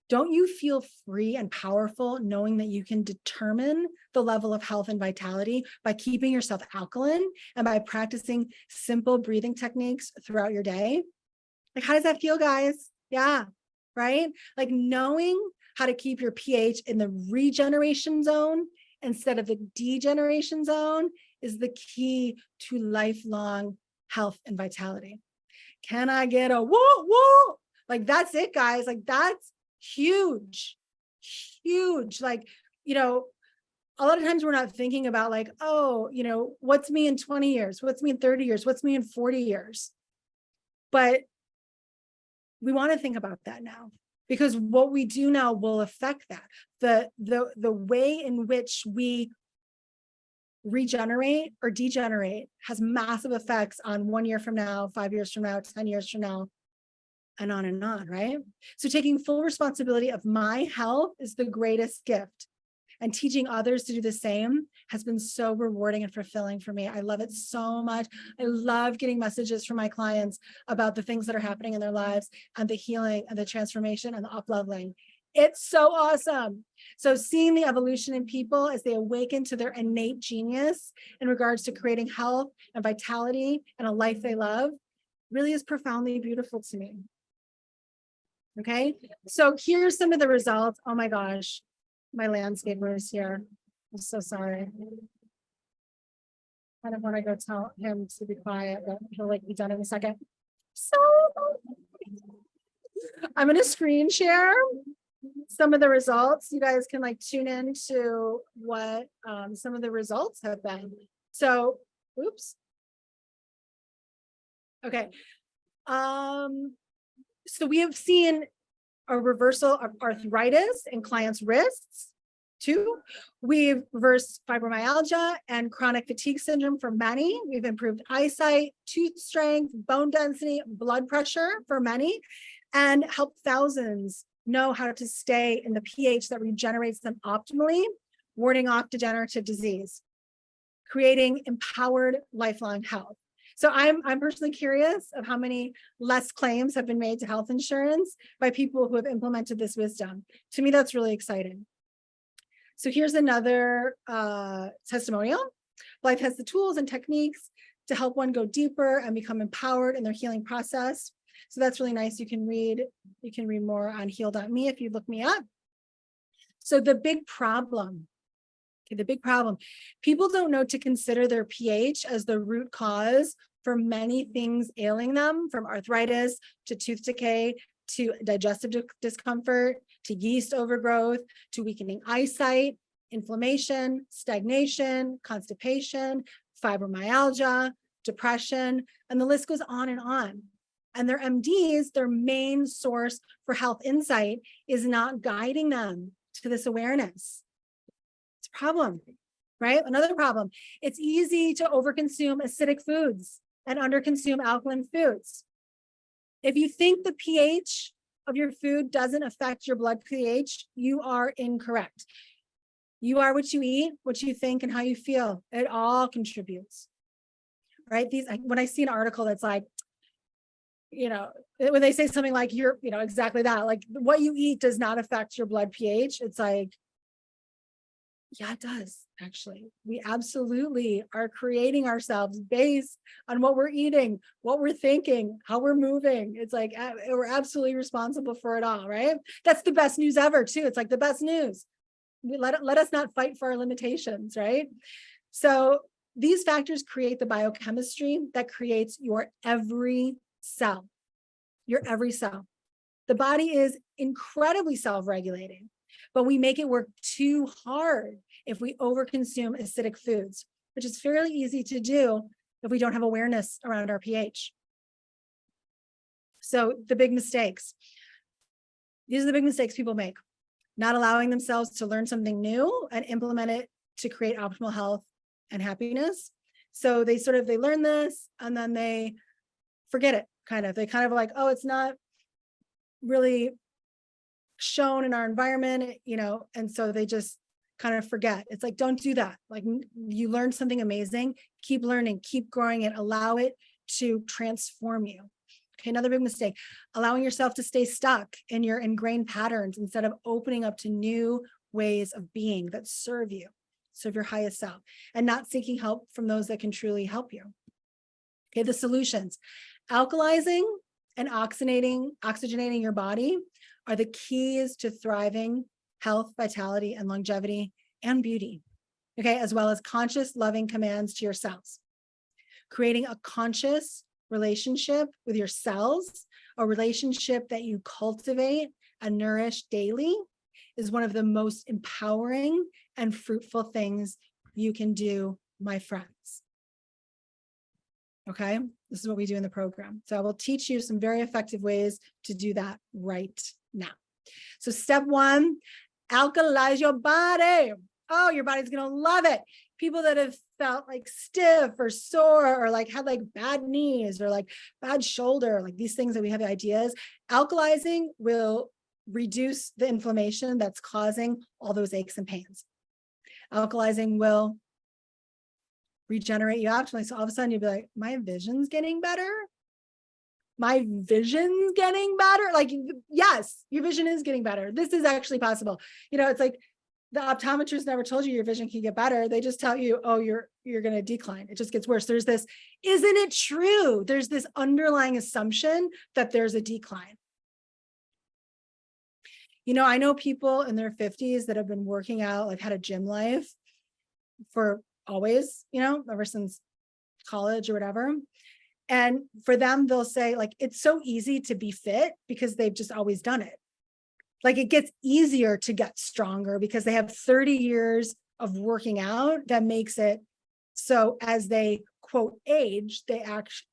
Don't you feel free and powerful knowing that you can determine the level of health and vitality by keeping yourself alkaline and by practicing simple breathing techniques throughout your day? Like, how does that feel, guys? Yeah, right? Like knowing how to keep your pH in the regeneration zone instead of the degeneration zone is the key to lifelong health and vitality. Can I get a whoa, whoa? Like, that's it, guys. Like, that's huge, huge. Like, a lot of times we're not thinking about like, oh, what's me in 20 years? What's me in 30 years? What's me in 40 years? But we want to think about that now, because what we do now will affect that. The way in which we regenerate or degenerate has massive effects on 1 year from now, 5 years from now, 10 years from now, and on, right? So taking full responsibility of my health is the greatest gift. And teaching others to do the same has been so rewarding and fulfilling for me. I love it so much. I love getting messages from my clients about the things that are happening in their lives and the healing and the transformation and the up-leveling. It's so awesome. So seeing the evolution in people as they awaken to their innate genius in regards to creating health and vitality and a life they love really is profoundly beautiful to me. Okay, so here's some of the results. Oh my gosh, my landscaper is here. I'm so sorry. I don't want to go tell him to be quiet, but he'll be done in a second. So I'm going to screen share some of the results. You guys can tune in to what some of the results have been. So, oops. Okay. So we have seen a reversal of arthritis in clients' wrists. 2, we've reversed fibromyalgia and chronic fatigue syndrome for many. We've improved eyesight, tooth strength, bone density, blood pressure for many, and helped thousands know how to stay in the pH that regenerates them optimally, warding off degenerative disease, creating empowered lifelong health. So I'm personally curious of how many less claims have been made to health insurance by people who have implemented this wisdom. To me, that's really exciting. So here's another testimonial. Life has the tools and techniques to help one go deeper and become empowered in their healing process. So that's really nice. You can read more on heal.me if you look me up. So the big problem, people don't know to consider their pH as the root cause for many things ailing them, from arthritis to tooth decay, to digestive discomfort, to yeast overgrowth, to weakening eyesight, inflammation, stagnation, constipation, fibromyalgia, depression, and the list goes on and on. And their MDs, their main source for health insight, is not guiding them to this awareness. It's a problem, right? Another problem. It's easy to overconsume acidic foods and underconsume alkaline foods. If you think the pH of your food doesn't affect your blood pH, you are incorrect. You are what you eat, what you think, and how you feel. It all contributes, right? When I see an article that's like, when they say something like you're, exactly that, like what you eat does not affect your blood pH. It's like, yeah, it does. Actually, we absolutely are creating ourselves based on what we're eating, what we're thinking, how we're moving. It's like we're absolutely responsible for it all, right? That's the best news ever, too. It's like the best news. Let us not fight for our limitations, right? So these factors create the biochemistry that creates your every cell. Your every cell. The body is incredibly self-regulating, but we make it work too hard if we overconsume acidic foods, which is fairly easy to do if we don't have awareness around our pH. So the big mistakes. These are the big mistakes people make. Not allowing themselves to learn something new and implement it to create optimal health and happiness. So they learn this and then they forget it, They kind of like, oh, it's not really shown in our environment, and so they just kind of forget. It's like, don't do that. Like, you learned something amazing, keep learning, keep growing it, allow it to transform you. Okay, another big mistake, allowing yourself to stay stuck in your ingrained patterns instead of opening up to new ways of being that serve you, serve your highest self, and not seeking help from those that can truly help you. Okay, the solutions. Alkalizing and oxygenating your body are the keys to thriving health, vitality, and longevity and beauty. Okay, as well as conscious, loving commands to your cells. Creating a conscious relationship with your cells, a relationship that you cultivate and nourish daily, is one of the most empowering and fruitful things you can do, my friends. Okay, this is what we do in the program. So I will teach you some very effective ways to do that right now. So step one, alkalize your body. Oh, your body's going to love it. People that have felt like stiff or sore or like had like bad knees or like bad shoulder, like these things that we have ideas, alkalizing will reduce the inflammation that's causing all those aches and pains. Alkalizing will regenerate you optimally. So all of a sudden you'll be like, my vision's getting better. My vision's getting better. Like, yes, your vision is getting better. This is actually possible. You know, it's like the optometrist never told you your vision can get better. They just tell you, oh, you're going to decline. It just gets worse. There's this, isn't it true? There's this underlying assumption that there's a decline. You know, I know people in their 50s that have been working out, like had a gym life for always, you know, ever since college or whatever. And for them, they'll say like, it's so easy to be fit because they've just always done it. Like it gets easier to get stronger because they have 30 years of working out that makes it so as they quote age, they actually,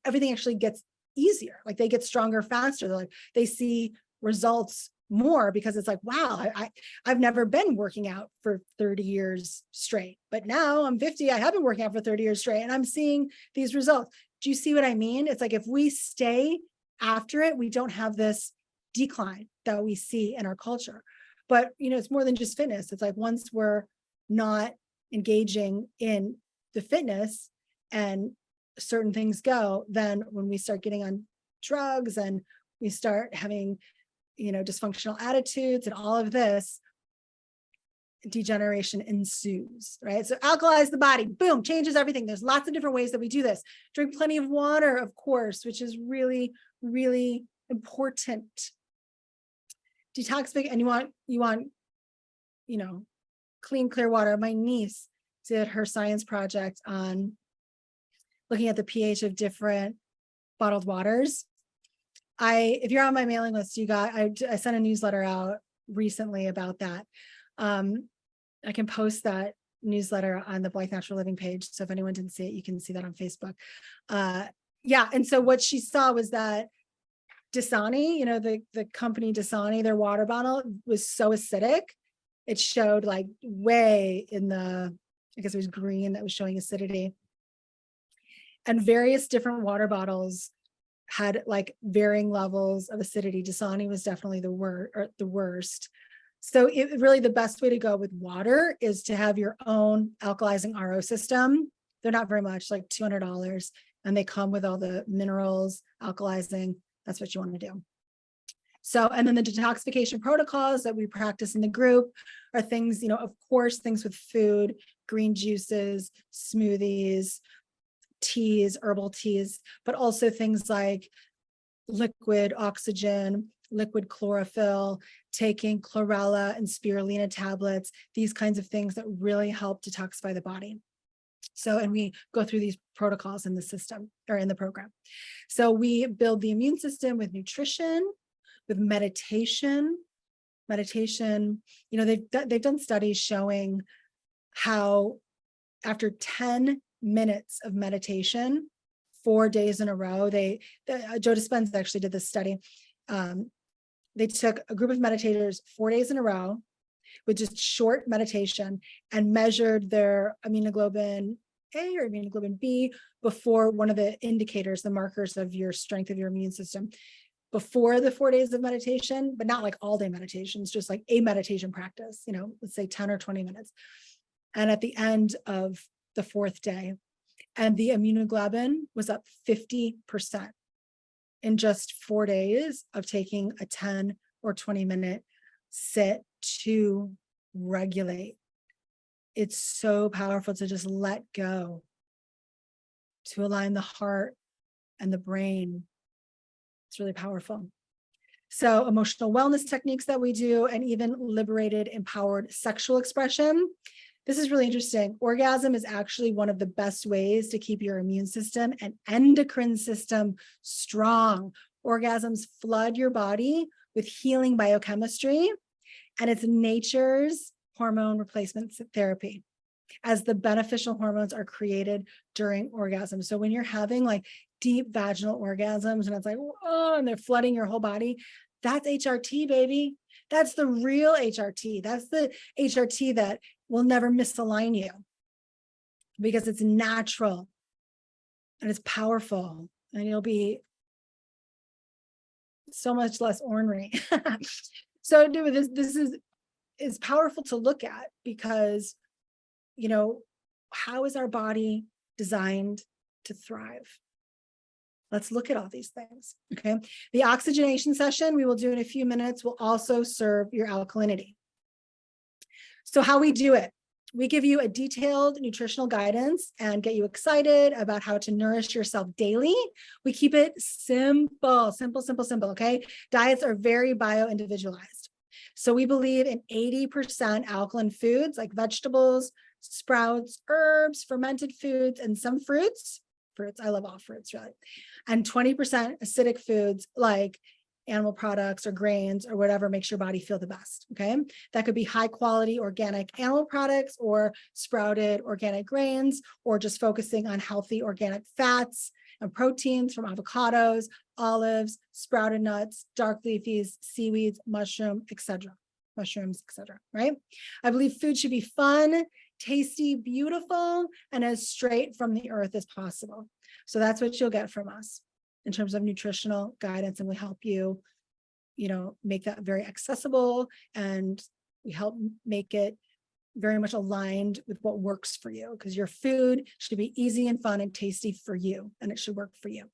everything actually gets easier. Like they get stronger faster. They're like, they see results more because it's like, wow, I've never been working out for 30 years straight, but now I'm 50. I have been working out for 30 years straight and I'm seeing these results. Do you see what I mean? It's like, if we stay after it, we don't have this decline that we see in our culture. But, you know, it's more than just fitness. It's like, once we're not engaging in the fitness and certain things go, then when we start getting on drugs and we start having, you know, dysfunctional attitudes and all of this, degeneration ensues, right? So alkalize the body, boom, changes everything. There's lots of different ways that we do this. Drink plenty of water, of course, which is really, really important. Detoxify, and you want, you know, clean, clear water. My niece did her science project on looking at the pH of different bottled waters. If you're on my mailing list, I sent a newsletter out recently about that. I can post that newsletter on the Blythe Natural Living page. So if anyone didn't see it, you can see that on Facebook. Yeah. And so what she saw was that Dasani, you know, the company Dasani, their water bottle was so acidic. It showed like way in the, I guess it was green that was showing acidity. And various different water bottles had like varying levels of acidity. Dasani was definitely the worst. So it really, the best way to go with water is to have your own alkalizing RO system. They're not very much, like $200, and they come with all the minerals, alkalizing. That's what you want to do. So, and then the detoxification protocols that we practice in the group are things, you know, of course, things with food, green juices, smoothies, teas, herbal teas, but also things like liquid oxygen, liquid chlorophyll, taking chlorella and spirulina tablets, these kinds of things that really help detoxify the body. So, and we go through these protocols in the system or in the program. So we build the immune system with nutrition, with meditation. Meditation, you know, they've done studies showing how after 10 minutes of meditation, 4 days in a row, Joe Dispenza actually did this study. They took a group of meditators 4 days in a row with just short meditation and measured their immunoglobulin A or immunoglobulin B before one of the indicators, the markers of your strength of your immune system, before the 4 days of meditation, but not like all day meditations, just like a meditation practice, you know, let's say 10 or 20 minutes. And at the end of the 4th day, and the immunoglobulin was up 50% in just 4 days of taking a 10 or 20-minute sit to regulate. It's so powerful to just let go, to align the heart and the brain. It's really powerful. So emotional wellness techniques that we do, and even liberated, empowered sexual expression. This is really interesting. Orgasm is actually one of the best ways to keep your immune system and endocrine system strong. Orgasms flood your body with healing biochemistry, and it's nature's hormone replacement therapy, as the beneficial hormones are created during orgasm. So when you're having like deep vaginal orgasms and it's like, oh, and they're flooding your whole body, that's HRT, baby. That's the real HRT. That's the HRT that will never misalign you, because it's natural and it's powerful, and you'll be so much less ornery. So this is powerful to look at, because, you know, how is our body designed to thrive? Let's look at all these things, okay? The oxygenation session we will do in a few minutes will also serve your alkalinity. So how we do it, we give you a detailed nutritional guidance and get you excited about how to nourish yourself daily. We keep it simple, okay? Diets are very bio-individualized. So we believe in 80% alkaline foods like vegetables, sprouts, herbs, fermented foods, and some fruits. I love all fruits, really. And 20% acidic foods like animal products or grains or whatever makes your body feel the best, okay? That could be high quality organic animal products, or sprouted organic grains, or just focusing on healthy organic fats and proteins from avocados, olives, sprouted nuts, dark leafies, seaweeds, mushrooms, etc., right? I believe food should be fun, tasty, beautiful, and as straight from the earth as possible. So that's what you'll get from us in terms of nutritional guidance, and we help you, you know, make that very accessible, and we help make it very much aligned with what works for you, because your food should be easy and fun and tasty for you, and it should work for you.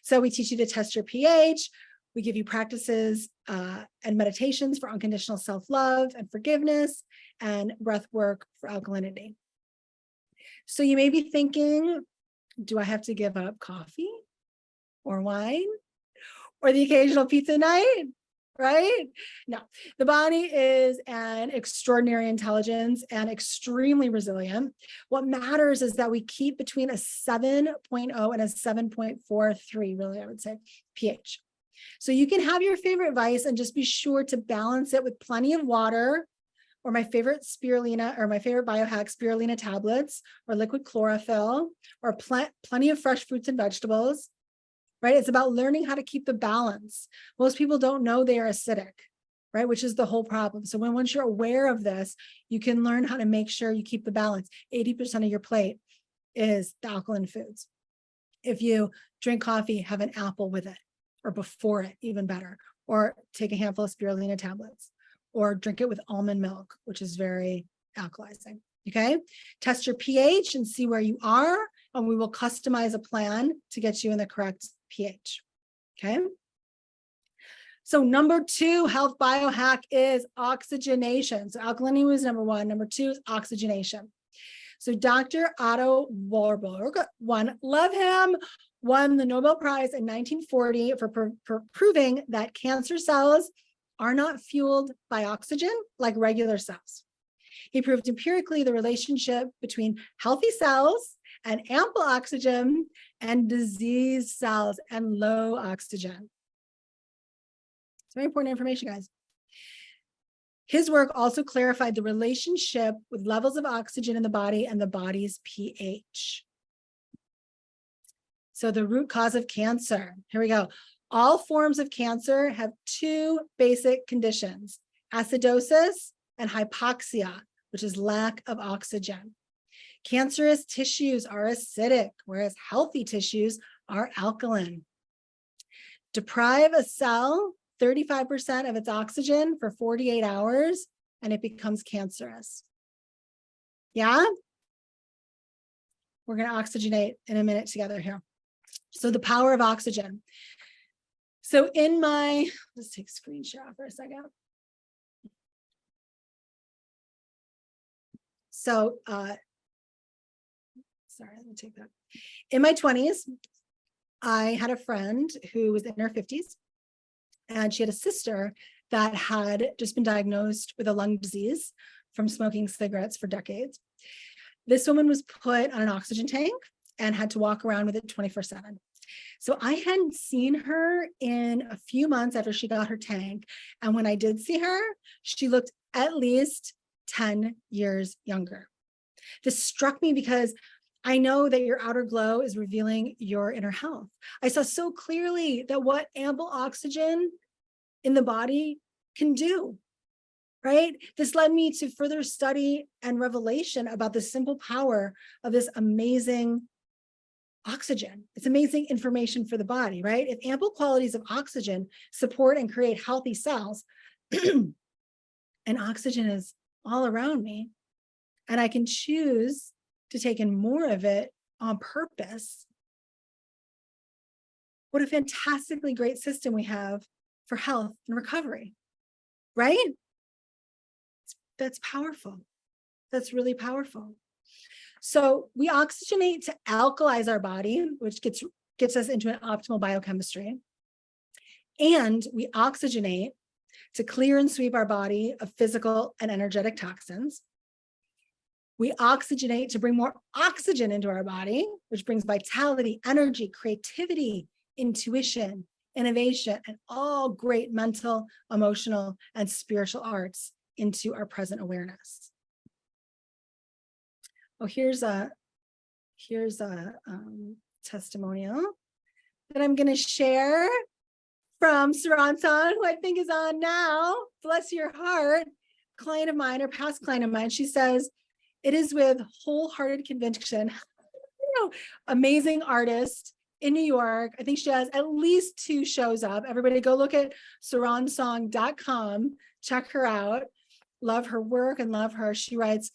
So we teach you to test your pH. We give you practices and meditations for unconditional self-love and forgiveness, and breath work for alkalinity. So you may be thinking, do I have to give up coffee or wine or the occasional pizza night? Right? No, the body is an extraordinary intelligence and extremely resilient. What matters is that we keep between a 7.0 and a 7.43, really, I would say, pH. So you can have your favorite vice and just be sure to balance it with plenty of water, or my favorite spirulina, or my favorite biohack, spirulina tablets, or liquid chlorophyll, or plenty of fresh fruits and vegetables, right? It's about learning how to keep the balance. Most people don't know they are acidic, right? Which is the whole problem. So once you're aware of this, you can learn how to make sure you keep the balance. 80% of your plate is the alkaline foods. If you drink coffee, have an apple with it, or before it, even better, or take a handful of spirulina tablets, or drink it with almond milk, which is very alkalizing, okay? Test your pH and see where you are, and we will customize a plan to get you in the correct pH, okay? So number 2 health biohack is oxygenation. So alkalinity was number 1. Number 2 is oxygenation. So Dr. Otto Warburg, love him, won the Nobel Prize in 1940 for proving that cancer cells are not fueled by oxygen like regular cells. He proved empirically the relationship between healthy cells and ample oxygen and disease cells and low oxygen. It's very important information, guys. His work also clarified the relationship with levels of oxygen in the body and the body's pH. So the root cause of cancer, here we go. All forms of cancer have 2 basic conditions: acidosis and hypoxia, which is lack of oxygen. Cancerous tissues are acidic, whereas healthy tissues are alkaline. Deprive a cell 35% of its oxygen for 48 hours, and it becomes cancerous. Yeah? We're going to oxygenate in a minute together here. So the power of oxygen. So in my, let's take screen share for a second. So, sorry, let me take that. In my 20s, I had a friend who was in her 50s, and she had a sister that had just been diagnosed with a lung disease from smoking cigarettes for decades. This woman was put on an oxygen tank and had to walk around with it 24/7. So I hadn't seen her in a few months after she got her tank. And when I did see her, she looked at least 10 years younger. This struck me because I know that your outer glow is revealing your inner health. I saw so clearly that what ample oxygen in the body can do, right? This led me to further study and revelation about the simple power of this amazing oxygen. It's amazing information for the body, right? If ample qualities of oxygen support and create healthy cells, and oxygen is all around me, and I can choose to take in more of it on purpose, what a fantastically great system we have for health and recovery, right? That's powerful. That's really powerful. So we oxygenate to alkalize our body, which gets us into an optimal biochemistry. And we oxygenate to clear and sweep our body of physical and energetic toxins. We oxygenate to bring more oxygen into our body, which brings vitality, energy, creativity, intuition, innovation, and all great mental, emotional, and spiritual arts into our present awareness. Oh, here's a testimonial that I'm going to share from Saran-san, who I think is on now. Bless your heart. Client of mine, or past client of mine, she says, "It is with wholehearted conviction." Amazing artist in New York. I think she has at least 2 shows up. Everybody go look at saransong.com. Check her out. Love her work and love her. She writes,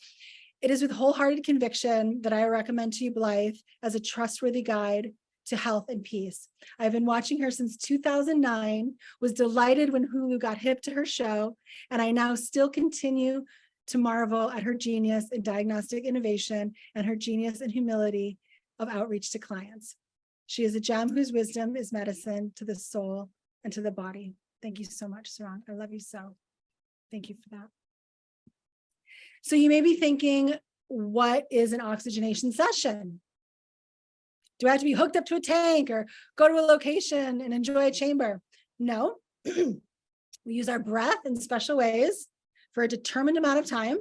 "It is with wholehearted conviction that I recommend to you Blythe as a trustworthy guide to health and peace. I've been watching her since 2009, was delighted when Hulu got hip to her show, and I now still continue to marvel at her genius in diagnostic innovation and her genius and humility of outreach to clients. She is a gem whose wisdom is medicine to the soul and to the body." Thank you so much, Sarang. I love you so. Thank you for that. So you may be thinking, what is an oxygenation session? Do I have to be hooked up to a tank or go to a location and enjoy a chamber? No. We use our breath in special ways for a determined amount of time.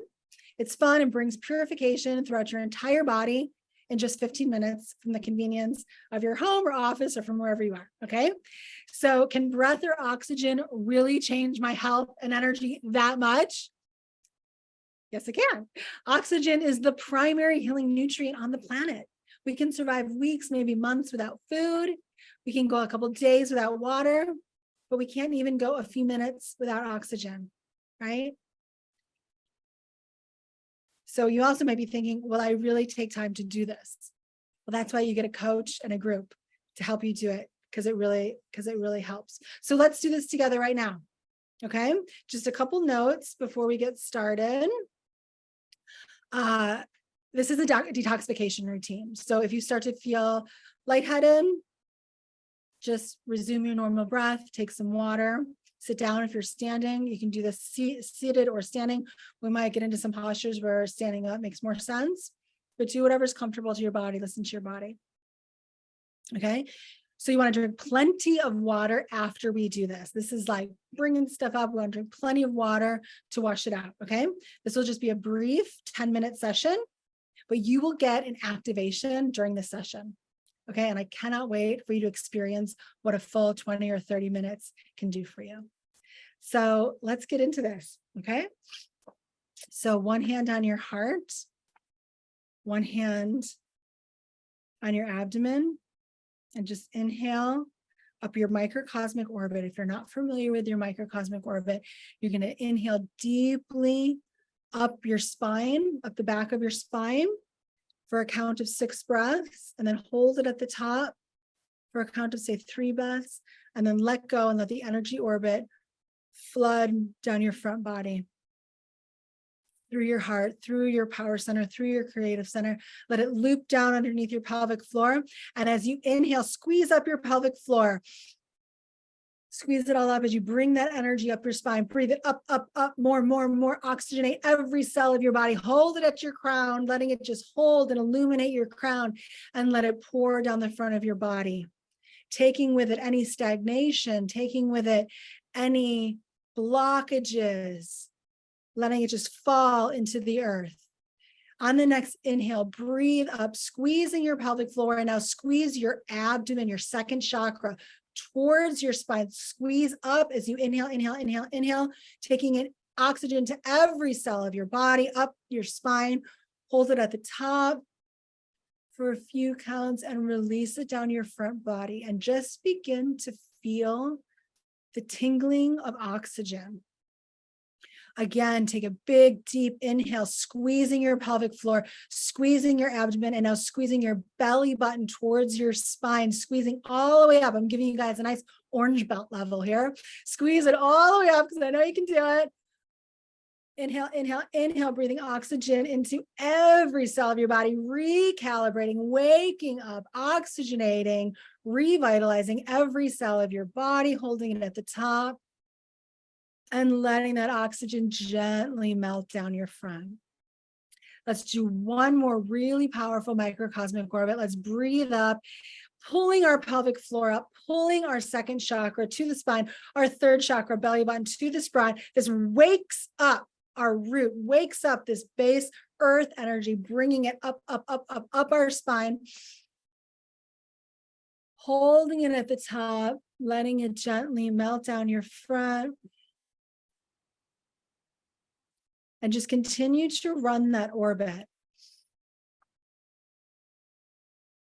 It's fun and brings purification throughout your entire body in just 15 minutes from the convenience of your home or office or from wherever you are, okay? So can breath or oxygen really change my health and energy that much? Yes, it can. Oxygen is the primary healing nutrient on the planet. We can survive weeks, maybe months without food. We can go a couple days without water, but we can't even go a few minutes without oxygen, right? So you also might be thinking, will I really take time to do this? Well, that's why you get a coach and a group to help you do it, because it really helps. So let's do this together right now. Okay, just a couple notes before we get started. This is a detoxification routine. So if you start to feel lightheaded, just resume your normal breath, take some water, sit down. If you're standing, you can do this seated or standing. We might get into some postures where standing up makes more sense, but do whatever's comfortable to your body. Listen to your body. Okay. So you want to drink plenty of water after we do this. This is like bringing stuff up. We want to drink plenty of water to wash it out. Okay. This will just be a brief 10-minute session, but you will get an activation during the session. Okay. And I cannot wait for you to experience what a full 20 or 30 minutes can do for you. So let's get into this. Okay. So one hand on your heart, one hand on your abdomen, and just inhale up your microcosmic orbit. If you're not familiar with your microcosmic orbit, you're going to inhale deeply up your spine, up the back of your spine for a count of 6 breaths, and then hold it at the top for a count of, say, 3 breaths, and then let go and let the energy orbit flood down your front body, through your heart, through your power center, through your creative center. Let it loop down underneath your pelvic floor. And as you inhale, squeeze up your pelvic floor. Squeeze it all up as you bring that energy up your spine. Breathe it up, up, up, more, more, more. Oxygenate every cell of your body. Hold it at your crown, letting it just hold and illuminate your crown, and let it pour down the front of your body. Taking with it any stagnation, taking with it any blockages, letting it just fall into the earth. On the next inhale, breathe up, squeezing your pelvic floor, and now squeeze your abdomen, your second chakra, towards your spine. Squeeze up as you inhale, inhale, inhale, inhale, taking in oxygen to every cell of your body, up your spine. Hold it at the top for a few counts and release it down your front body, and just begin to feel the tingling of oxygen. Again, take a big, deep inhale, squeezing your pelvic floor, squeezing your abdomen, and now squeezing your belly button towards your spine, squeezing all the way up. I'm giving you guys a nice orange belt level here. Squeeze it all the way up because I know you can do it. Inhale, inhale, inhale, breathing oxygen into every cell of your body, recalibrating, waking up, oxygenating, revitalizing every cell of your body, holding it at the top, and letting that oxygen gently melt down your front. Let's do one more really powerful microcosmic orbit. Let's breathe up, pulling our pelvic floor up, pulling our second chakra to the spine, our third chakra, belly button to the spine. This wakes up our root, wakes up this base earth energy, bringing it up, up, up, up, up our spine, holding it at the top, letting it gently melt down your front. And just continue to run that orbit.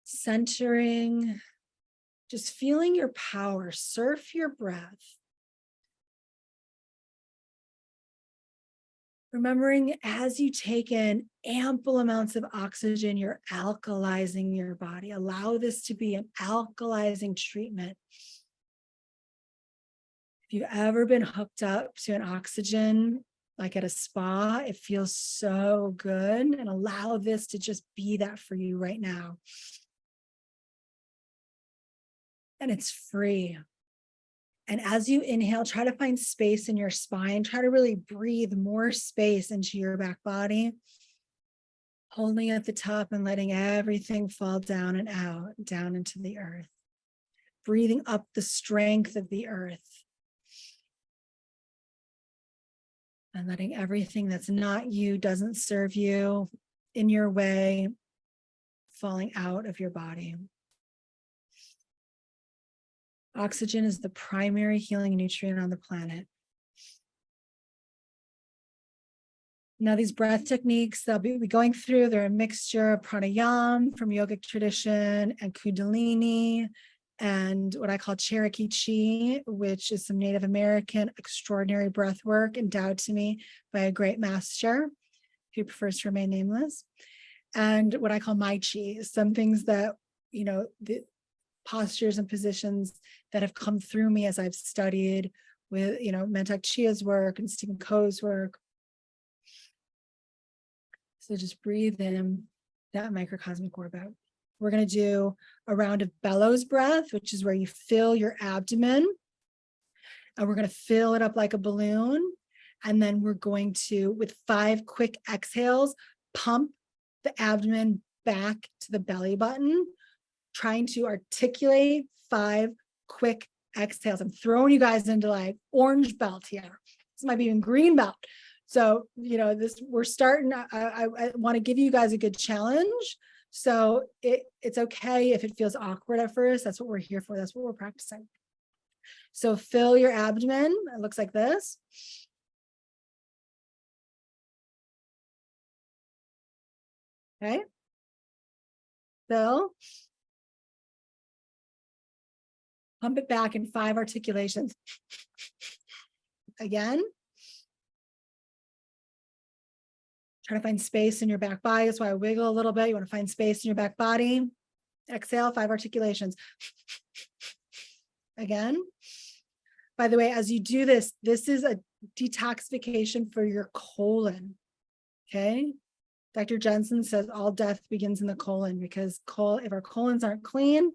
Centering, just feeling your power, surf your breath. Remembering as you take in ample amounts of oxygen, you're alkalizing your body. Allow this to be an alkalizing treatment. If you've ever been hooked up to an oxygen, like at a spa, it feels so good, and allow this to just be that for you right now. And it's free. And as you inhale, try to find space in your spine. Try to really breathe more space into your back body, holding at the top and letting everything fall down and out, down into the earth. Breathing up the strength of the earth. And letting everything that's not you, doesn't serve you, in your way, falling out of your body. Oxygen is the primary healing nutrient on the planet. Now, these breath techniques that I'll be going through, they're a mixture of pranayama from yogic tradition and kundalini, and what I call Cherokee Chi, which is some Native American extraordinary breath work endowed to me by a great master who prefers to remain nameless. And what I call my Chi, some things that, the postures and positions that have come through me as I've studied with, Mantak Chia's work and Stephen Koh's work. So just breathe in that microcosmic orbit. We're going to do a round of bellows breath, which is where you fill your abdomen, and we're going to fill it up like a balloon. And then we're going to, with 5 quick exhales, pump the abdomen back to the belly button, trying to articulate 5 quick exhales. I'm throwing you guys into like orange belt here. This might be even green belt. So, we're starting, I want to give you guys a good challenge. So it's okay if it feels awkward at first. That's what we're here for. That's what we're practicing. So fill your abdomen. It looks like this. Okay. Fill. Pump it back in 5 articulations. Again. Try to find space in your back body. That's why I wiggle a little bit. You want to find space in your back body. Exhale, 5 articulations. again. By the way, as you do this, this is a detoxification for your colon. Okay. Dr. Jensen says all death begins in the colon, because if our colons aren't clean,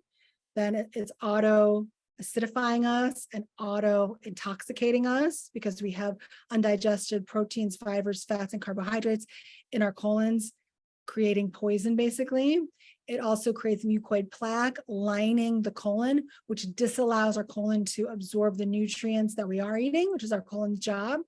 then it's auto acidifying us and auto intoxicating us, because we have undigested proteins, fibers, fats, and carbohydrates in our colons, creating poison basically. It also creates mucoid plaque lining the colon, which disallows our colon to absorb the nutrients that we are eating, which is our colon's job.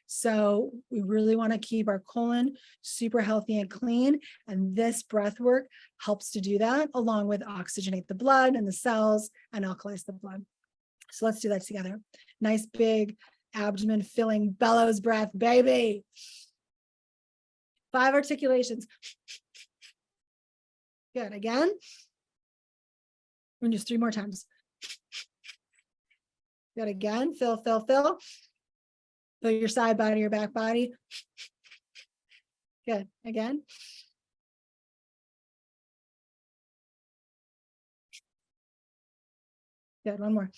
So we really want to keep our colon super healthy and clean. And this breath work helps to do that, along with oxygenate the blood and the cells and alkalize the blood. So let's do that together. Nice big abdomen filling bellows breath, baby. 5 articulations. Good. Again. And just 3 more times. Good. Again. Fill, fill, fill. Fill your side body, your back body. Good. Again. Good. One more.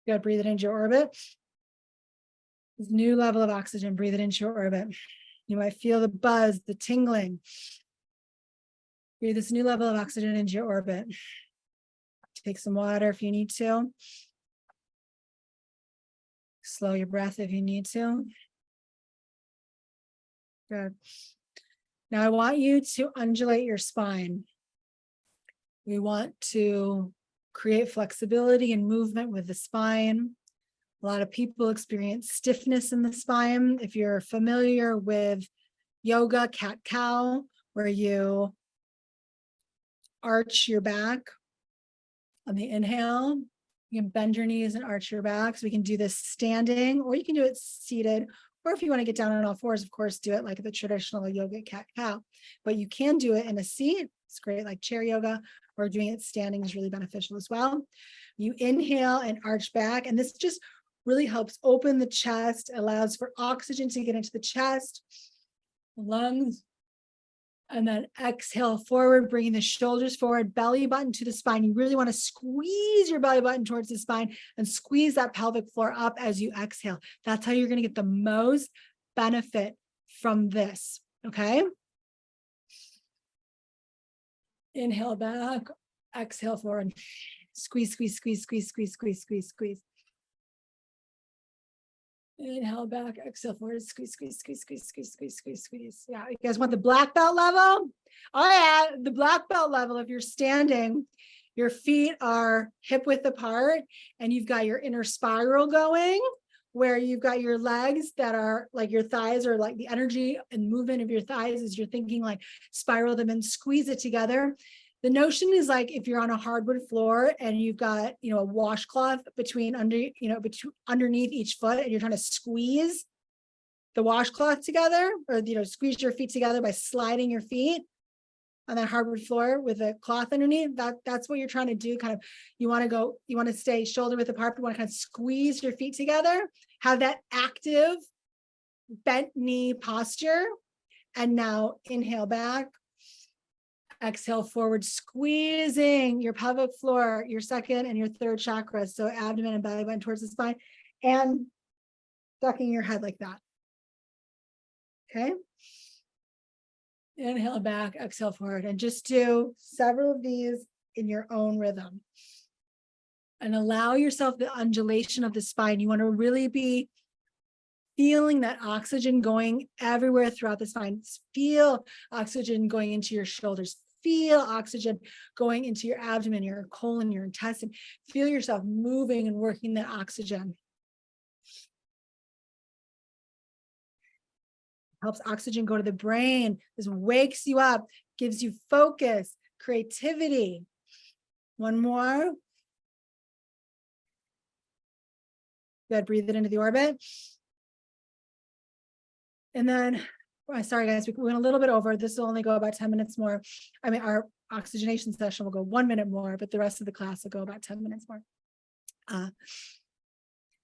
Good. Breathe it into your orbit. This new level of oxygen. Breathe it into your orbit. You might feel the buzz, the tingling. Breathe this new level of oxygen into your orbit. Take some water if you need to. Slow your breath if you need to. Good. Now I want you to undulate your spine. We want to create flexibility and movement with the spine. A lot of people experience stiffness in the spine. If you're familiar with yoga, cat-cow, where you arch your back on the inhale, you can bend your knees and arch your back. So we can do this standing, or you can do it seated. Or if you want to get down on all fours, of course, do it like the traditional yoga cat-cow. But you can do it in a seat. It's great, like chair yoga, or doing it standing is really beneficial as well. You inhale and arch back, and this just really helps open the chest, allows for oxygen to get into the chest, lungs, and then exhale forward, bringing the shoulders forward, belly button to the spine. You really want to squeeze your belly button towards the spine and squeeze that pelvic floor up as you exhale. That's how you're going to get the most benefit from this, okay? Inhale back, exhale forward. Squeeze, squeeze, squeeze, squeeze, squeeze, squeeze, squeeze, squeeze. Inhale back, exhale forward, squeeze, squeeze, squeeze, squeeze, squeeze, squeeze, squeeze, squeeze. Yeah, you guys want the black belt level? Oh yeah, the black belt level, if you're standing, your feet are hip width apart and you've got your inner spiral going, where you've got your legs that are like your thighs, or like the energy and movement of your thighs as you're thinking, like spiral them and squeeze it together. The notion is like if you're on a hardwood floor and you've got, a washcloth underneath each foot, and you're trying to squeeze the washcloth together, or, squeeze your feet together by sliding your feet on that hardwood floor with a cloth underneath. That's what you're trying to do. Kind of, you want to stay shoulder width apart, but you want to kind of squeeze your feet together, have that active bent knee posture. And now inhale back. Exhale forward, squeezing your pelvic floor, your second and your third chakras. So abdomen and belly button towards the spine, and ducking your head like that. Okay. Inhale back, exhale forward, and just do several of these in your own rhythm. And allow yourself the undulation of the spine. You want to really be feeling that oxygen going everywhere throughout the spine. Feel oxygen going into your shoulders. Feel oxygen going into your abdomen, your colon, your intestine. Feel yourself moving and working that oxygen. Helps oxygen go to the brain. This wakes you up, gives you focus, creativity. One more. Good. Breathe it into the orbit. And then, sorry guys, we went a little bit over. This will only go about 10 minutes more. I mean, our oxygenation session will go 1 minute more, but the rest of the class will go about 10 minutes more.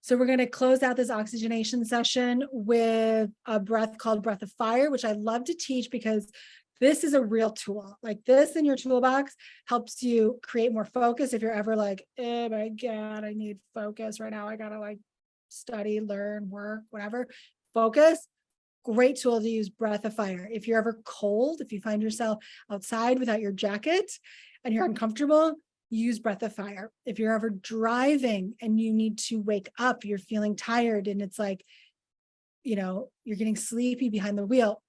So we're going to close out this oxygenation session with a breath called breath of fire, which I love to teach because This is a real tool. Like this in your toolbox helps you create more focus. If you're ever like, oh my God, I need focus right now. I gotta like study, learn, work, whatever. Focus. Great tool to use, breath of fire. If you're ever cold, if you find yourself outside without your jacket and you're uncomfortable, use breath of fire. If you're ever driving and you need to wake up, you're feeling tired and it's like, you're getting sleepy behind the wheel,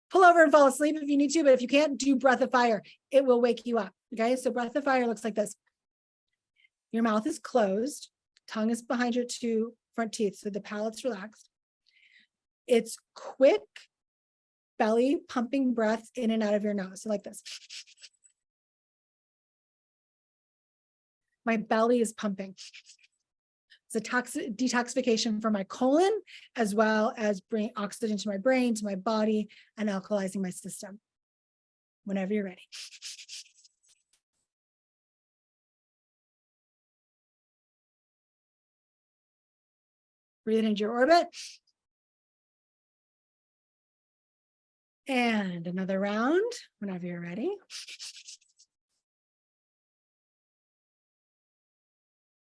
pull over and fall asleep if you need to, but if you can't, do breath of fire. It will wake you up. Okay. So breath of fire looks like this. Your mouth is closed, tongue is behind your two front teeth, so the palate's relaxed. It's quick belly pumping breaths in and out of your nose. So like this. My belly is pumping. It's a detoxification for my colon, as well as bringing oxygen to my brain, to my body, and alkalizing my system. Whenever you're ready. Breathe into your orbit. And another round, whenever you're ready.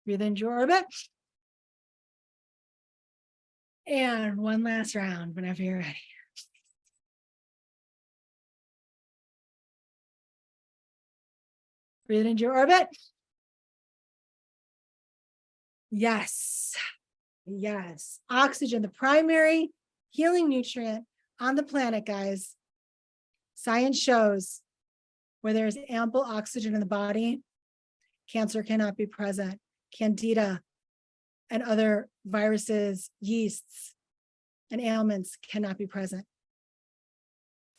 Breathe into your orbit. And one last round, whenever you're ready. Breathe into your orbit. Yes. Yes. Oxygen, the primary healing nutrient on the planet, guys. Science shows where there's ample oxygen in the body, cancer cannot be present. Candida and other viruses, yeasts, and ailments cannot be present.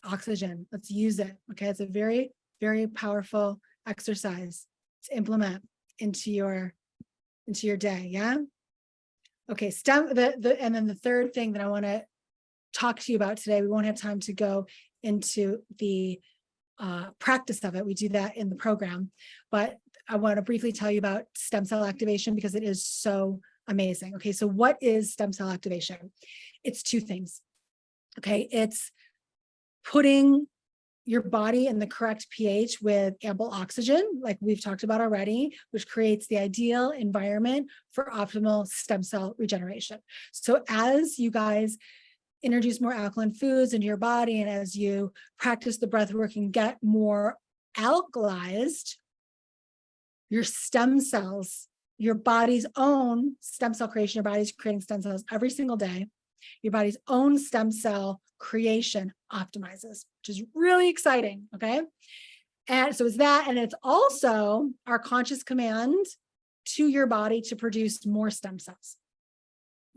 Oxygen, let's use it. Okay, it's a very, very powerful exercise to implement into your day. Yeah. Okay, and then the third thing that I want to talk to you about today, we won't have time to go into the practice of it. We do that in the program, but I want to briefly tell you about stem cell activation because it is so amazing. Okay, so what is stem cell activation? It's two things. Okay, it's putting your body in the correct pH with ample oxygen, like we've talked about already, which creates the ideal environment for optimal stem cell regeneration. So as you guys introduce more alkaline foods into your body, and as you practice the breath work and get more alkalized, your stem cells, your body's own stem cell creation, your body's creating stem cells every single day. Your body's own stem cell creation optimizes, which is really exciting. Okay. And so it's that, and it's also our conscious command to your body to produce more stem cells.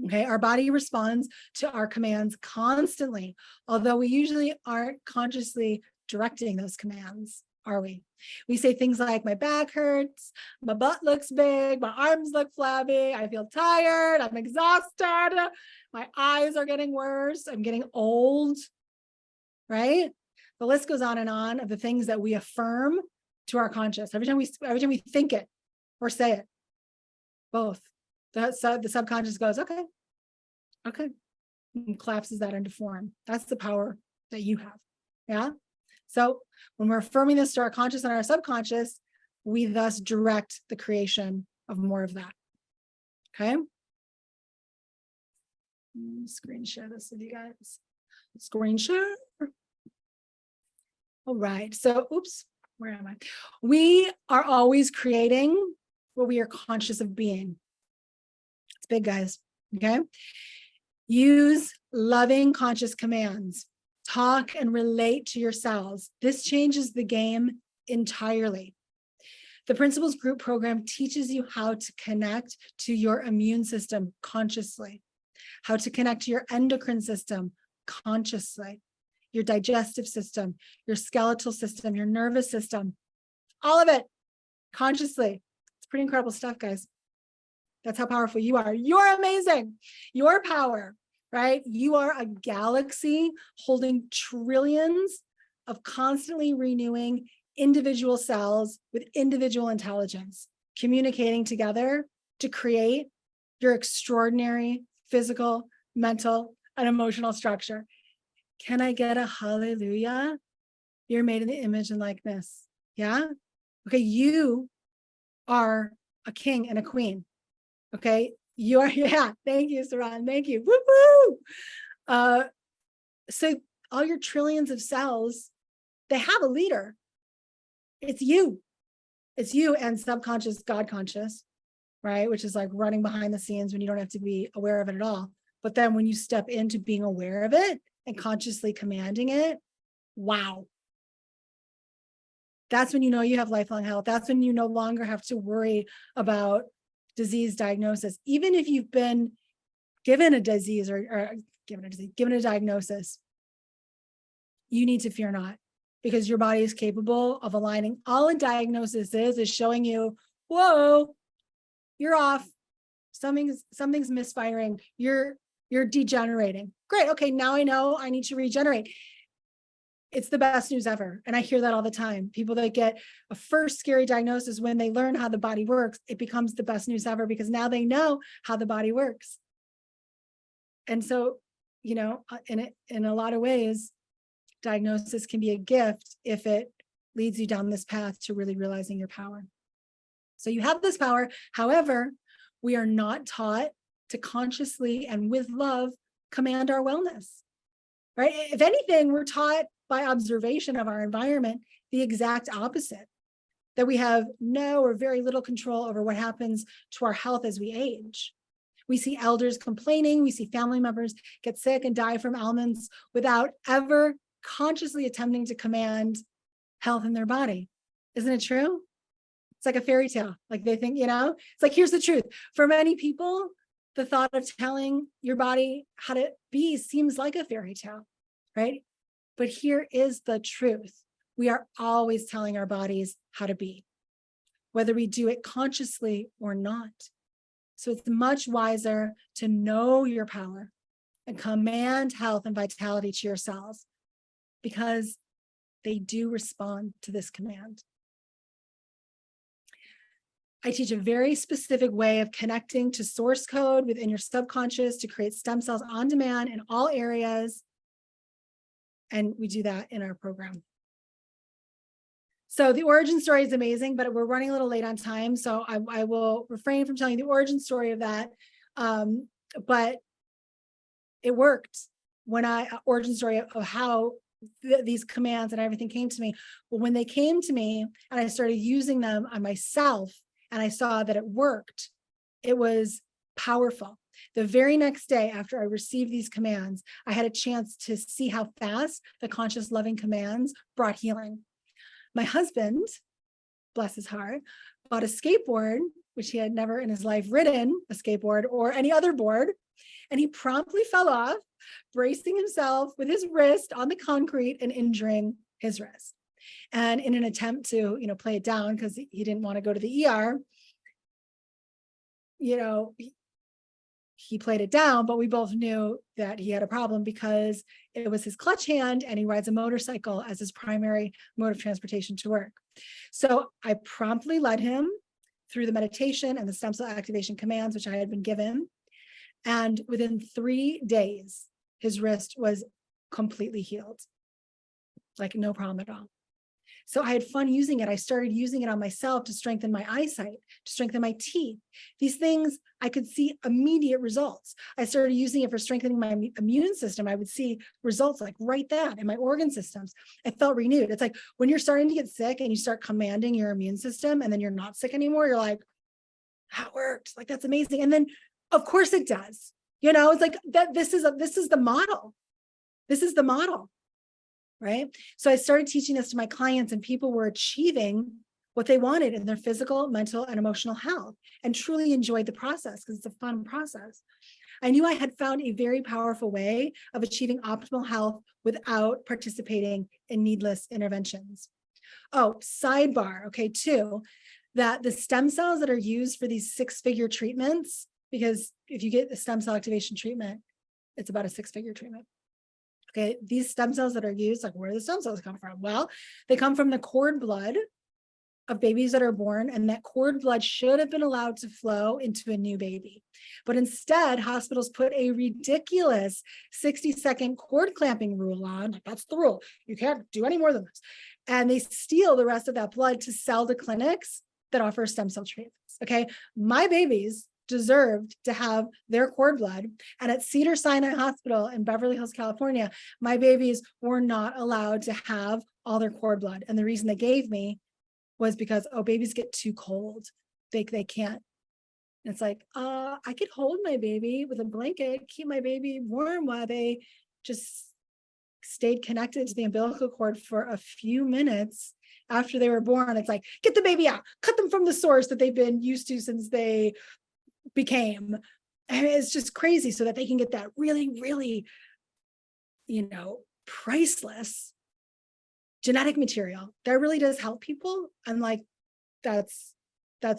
Okay, our body responds to our commands constantly, although we usually aren't consciously directing those commands, are we? We say things like, my back hurts, my butt looks big, my arms look flabby, I feel tired, I'm exhausted, my eyes are getting worse, I'm getting old, right? The list goes on of the things that we affirm to our conscious every time we think it or say it, both. The subconscious goes, okay, and collapses that into form. That's the power that you have. Yeah. So when we're affirming this to our conscious and our subconscious, we thus direct the creation of more of that. Okay. Screen share this with you guys. Screen share. All right. So, oops, where am I? We are always creating what we are conscious of being. It's big, guys. Okay. Use loving conscious commands. Talk and relate to your cells. This changes the game entirely. The Principles Group program teaches you how to connect to your immune system consciously, how to connect to your endocrine system consciously, your digestive system, your skeletal system, your nervous system, all of it consciously. It's pretty incredible stuff, guys. That's how powerful you are. You're amazing. Your power, right? You are a galaxy holding trillions of constantly renewing individual cells with individual intelligence, communicating together to create your extraordinary physical, mental, and emotional structure. Can I get a hallelujah? You're made in the image and likeness. Yeah. Okay. You are a king and a queen. Okay. You are, yeah. Thank you, Saran. Thank you. Woo woo. So all your trillions of cells, they have a leader. It's you. It's you and subconscious, God conscious, right? Which is like running behind the scenes when you don't have to be aware of it at all. But then when you step into being aware of it and consciously commanding it, wow. That's when you know you have lifelong health. That's when you no longer have to worry about disease diagnosis. Even if you've been given a disease or given a diagnosis, you need to fear not, because your body is capable of aligning. All a diagnosis is showing you, whoa, you're off. Something's misfiring. You're degenerating. Great. Okay, now I know I need to regenerate. It's the best news ever. And I hear that all the time. People that get a first scary diagnosis, when they learn how the body works, it becomes the best news ever, because now they know how the body works. And so, you know, in a lot of ways, diagnosis can be a gift if it leads you down this path to really realizing your power. So you have this power. However, we are not taught to consciously and with love command our wellness, right? If anything, we're taught by observation of our environment the exact opposite, that we have no or very little control over what happens to our health as we age. We see elders complaining, we see family members get sick and die from ailments without ever consciously attempting to command health in their body. Isn't it true? It's like a fairy tale. Like they think, you know, it's like, here's the truth. For many people, the thought of telling your body how to be seems like a fairy tale, right? But here is the truth. We are always telling our bodies how to be, whether we do it consciously or not. So it's much wiser to know your power and command health and vitality to your cells, because they do respond to this command. I teach a very specific way of connecting to source code within your subconscious to create stem cells on demand in all areas. And we do that in our program. So the origin story is amazing, but we're running a little late on time. So I will refrain from telling the origin story of that. But it worked when origin story of how these commands and everything came to me. But when they came to me and I started using them on myself and I saw that it worked, it was powerful. The very next day after I received these commands, I had a chance to see how fast the conscious loving commands brought healing. My husband, bless his heart, bought a skateboard, which he had never in his life ridden a skateboard or any other board. And he promptly fell off, bracing himself with his wrist on the concrete and injuring his wrist. And in an attempt to, you know, play it down because he didn't want to go to the ER, you know, he played it down, but we both knew that he had a problem because it was his clutch hand and he rides a motorcycle as his primary mode of transportation to work. So I promptly led him through the meditation and the stem cell activation commands, which I had been given. And within 3 days, his wrist was completely healed, like no problem at all. So I had fun using it. I started using it on myself to strengthen my eyesight, to strengthen my teeth. These things, I could see immediate results. I started using it for strengthening my immune system. I would see results like right then in my organ systems. I felt renewed. It's like when you're starting to get sick and you start commanding your immune system and then you're not sick anymore, you're like, that worked. Like, that's amazing. And then of course it does. You know, it's like that. This is the model. This is the model. Right? So I started teaching this to my clients and people were achieving what they wanted in their physical, mental, and emotional health and truly enjoyed the process because it's a fun process. I knew I had found a very powerful way of achieving optimal health without participating in needless interventions. Oh, sidebar, okay, too, that the stem cells that are used for these 6-figure treatments, because if you get a stem cell activation treatment, it's about a 6-figure treatment. Okay, these stem cells that are used, like where do the stem cells come from? Well, they come from the cord blood of babies that are born, and that cord blood should have been allowed to flow into a new baby. But instead, hospitals put a ridiculous 60-second cord clamping rule on. That's the rule. You can't do any more than this. And they steal the rest of that blood to sell to clinics that offer stem cell treatments. Okay. My babies deserved to have their cord blood. And at Cedars-Sinai Hospital in Beverly Hills, California, my babies were not allowed to have all their cord blood. And the reason they gave me was because, oh, babies get too cold. They can't. And it's like, I could hold my baby with a blanket, keep my baby warm while they just stayed connected to the umbilical cord for a few minutes after they were born. It's like, get the baby out, cut them from the source that they've been used to since they became. And it's just crazy, so that they can get that really, really, priceless genetic material that really does help people. And like, that's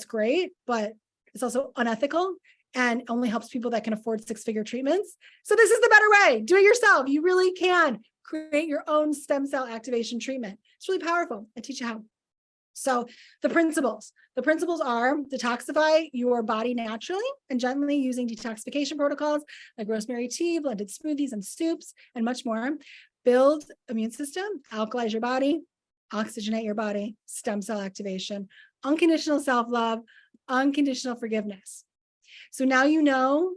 great, but it's also unethical and only helps people that can afford 6-figure treatments. So this is the better way. Do it yourself. You really can create your own stem cell activation treatment. It's really powerful. I teach you how. So the principles are detoxify your body naturally and gently using detoxification protocols like rosemary tea, blended smoothies and soups, and much more. Build immune system, alkalize your body, oxygenate your body, stem cell activation, unconditional self-love, unconditional forgiveness. So now you know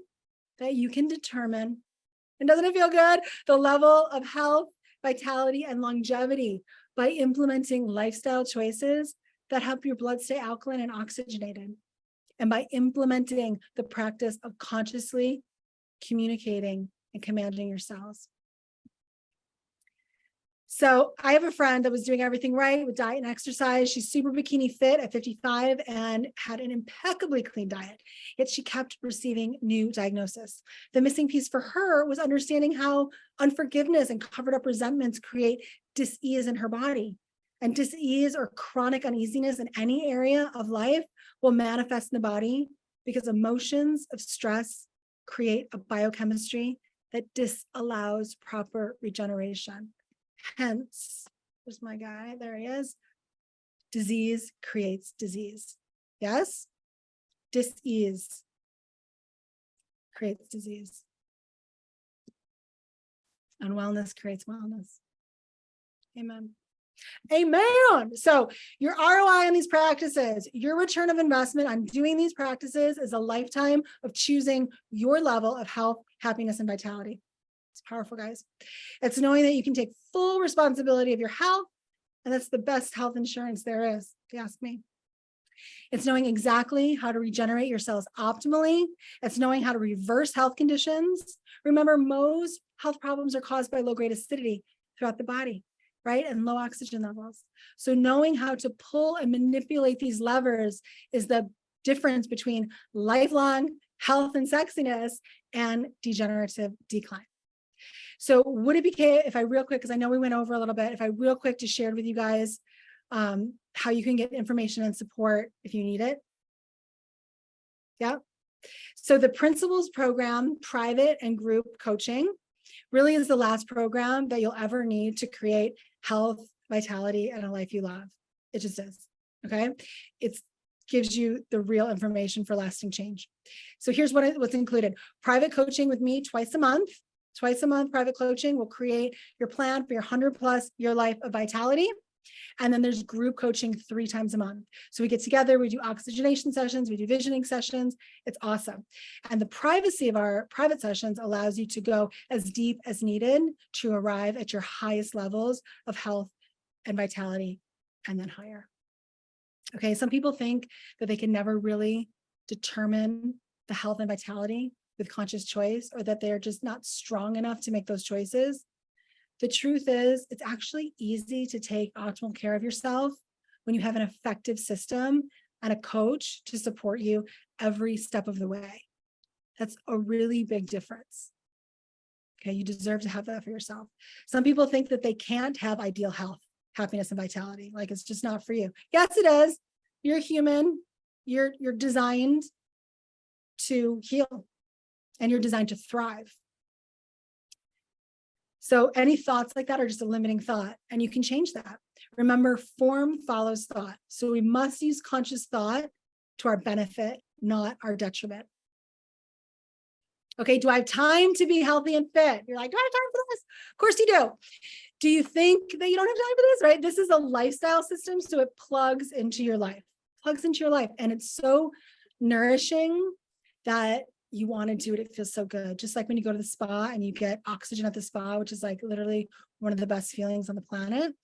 that you can determine, and doesn't it feel good, the level of health, vitality, and longevity by implementing lifestyle choices that help your blood stay alkaline and oxygenated, and by implementing the practice of consciously communicating and commanding your cells. So I have a friend that was doing everything right with diet and exercise. She's super bikini fit at 55 and had an impeccably clean diet, yet she kept receiving new diagnosis. The missing piece for her was understanding how unforgiveness and covered up resentments create dis-ease in her body. And dis-ease or chronic uneasiness in any area of life will manifest in the body because emotions of stress create a biochemistry that disallows proper regeneration. Hence, where's my guy? There he is. Disease creates disease. Yes? Dis-ease creates disease. And wellness creates wellness. Amen. Amen. So your ROI on these practices, your return of investment on doing these practices is a lifetime of choosing your level of health, happiness, and vitality. It's powerful, guys. It's knowing that you can take full responsibility of your health, and that's the best health insurance there is, if you ask me. It's knowing exactly how to regenerate your cells optimally. It's knowing how to reverse health conditions. Remember, most health problems are caused by low-grade acidity throughout the body, right? And low oxygen levels. So knowing how to pull and manipulate these levers is the difference between lifelong health and sexiness and degenerative decline. So would it be okay if I real quick, because I know we went over a little bit, if I real quick just shared with you guys how you can get information and support if you need it? Yeah. So the Principles program, private and group coaching, really is the last program that you'll ever need to create health, vitality, and a life you love. It just is. Okay. It gives you the real information for lasting change. So here's what's included. Private coaching with me twice a month. Twice a month, private coaching will create your plan for your 100+ year life of vitality. And then there's group coaching 3 times a month. So we get together, we do oxygenation sessions, we do visioning sessions. It's awesome. And the privacy of our private sessions allows you to go as deep as needed to arrive at your highest levels of health and vitality, and then higher. Okay, some people think that they can never really determine the health and vitality with conscious choice, or that they're just not strong enough to make those choices. The truth is, it's actually easy to take optimal care of yourself when you have an effective system and a coach to support you every step of the way. That's a really big difference. Okay, you deserve to have that for yourself. Some people think that they can't have ideal health, happiness, and vitality. Like it's just not for you. Yes, it is. You're human. You're designed to heal. And you're designed to thrive. So any thoughts like that are just a limiting thought, and you can change that. Remember, form follows thought. So we must use conscious thought to our benefit, not our detriment. Okay, do I have time to be healthy and fit? You're like, do I have time for this? Of course you do. Do you think that you don't have time for this, right? This is a lifestyle system, so it plugs into your life, and it's so nourishing that you want to do it. It feels so good. Just like when you go to the spa and you get oxygen at the spa, which is like literally one of the best feelings on the planet.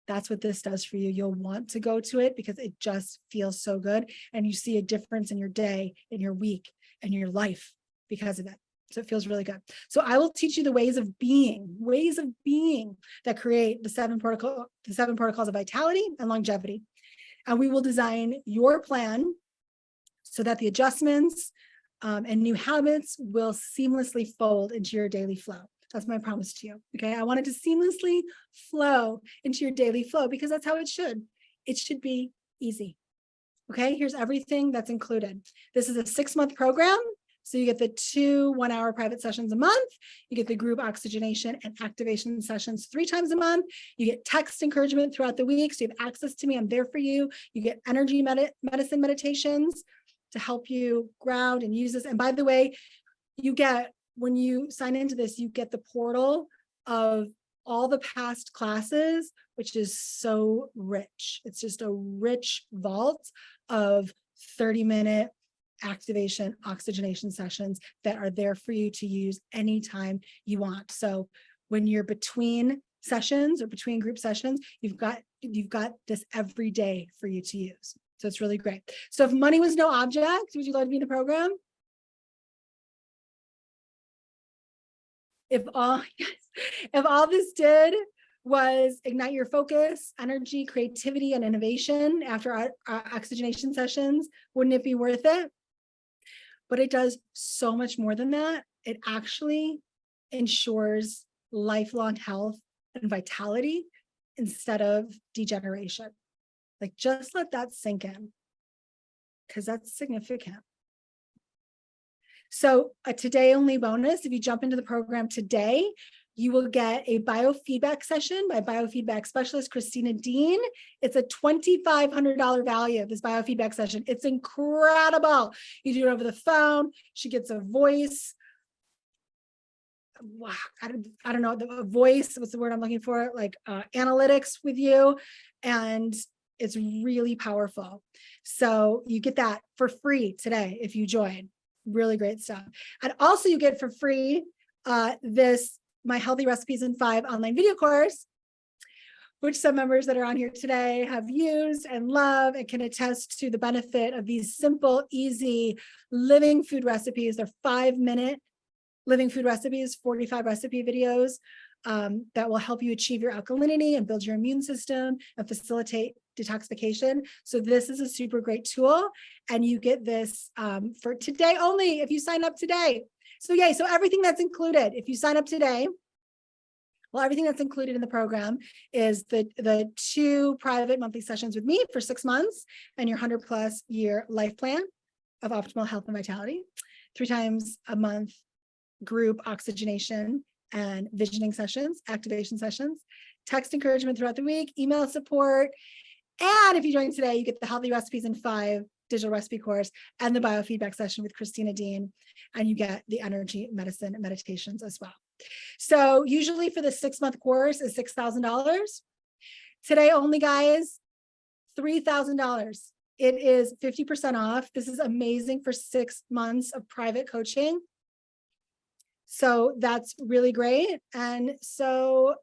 That's what this does for you. You'll want to go to it because it just feels so good. And you see a difference in your day, in your week, and your life because of it. So it feels really good. So I will teach you the ways of being that create the seven protocols of vitality and longevity. And we will design your plan so that the adjustments and new habits will seamlessly fold into your daily flow. That's my promise to you. Okay. I want it to seamlessly flow into your daily flow because that's how it should. It should be easy. Okay. Here's everything that's included. This is a 6-month program. So you get the 2 1-hour private sessions a month. You get the group oxygenation and activation sessions 3 times a month. You get text encouragement throughout the week. So you have access to me. I'm there for you. You get energy medicine meditations to help you ground and use this. And by the way, you get, when you sign into this, you get the portal of all the past classes, which is so rich. It's just a rich vault of 30-minute activation, oxygenation sessions that are there for you to use anytime you want. So when you're between sessions or between group sessions, you've got this every day for you to use. So it's really great. So if money was no object, would you love to be in the program? If all this did was ignite your focus, energy, creativity, and innovation after our oxygenation sessions, wouldn't it be worth it? But it does so much more than that. It actually ensures lifelong health and vitality instead of degeneration. Like, just let that sink in, because that's significant. So a today only bonus, if you jump into the program today, you will get a biofeedback session by biofeedback specialist Christina Dean. It's a $2,500 value, this biofeedback session. It's incredible. You do it over the phone. She gets a voice. Wow, I don't know, the voice, what's the word I'm looking for? Like analytics with you. And it's really powerful. So you get that for free today if you join. Really great stuff. And also you get for free this My Healthy Recipes in 5 online video course, which some members that are on here today have used and love and can attest to the benefit of these simple, easy living food recipes. They're 5-minute living food recipes, 45 recipe videos that will help you achieve your alkalinity and build your immune system and facilitate detoxification. So this is a super great tool, and you get this for today only if you sign up today. So yay, so everything that's included, if you sign up today, well, everything that's included in the program is the 2 private monthly sessions with me for 6 months and your 100+ year life plan of optimal health and vitality, 3 times a month group oxygenation and visioning sessions, activation sessions, text encouragement throughout the week, email support. And if you join today, you get the Healthy Recipes in 5 digital recipe course and the biofeedback session with Christina Dean, and you get the energy medicine and meditations as well. So usually for the 6-month course is $6,000. Today only, guys, $3,000. It is 50% off. This is amazing for 6 months of private coaching. So that's really great. And so,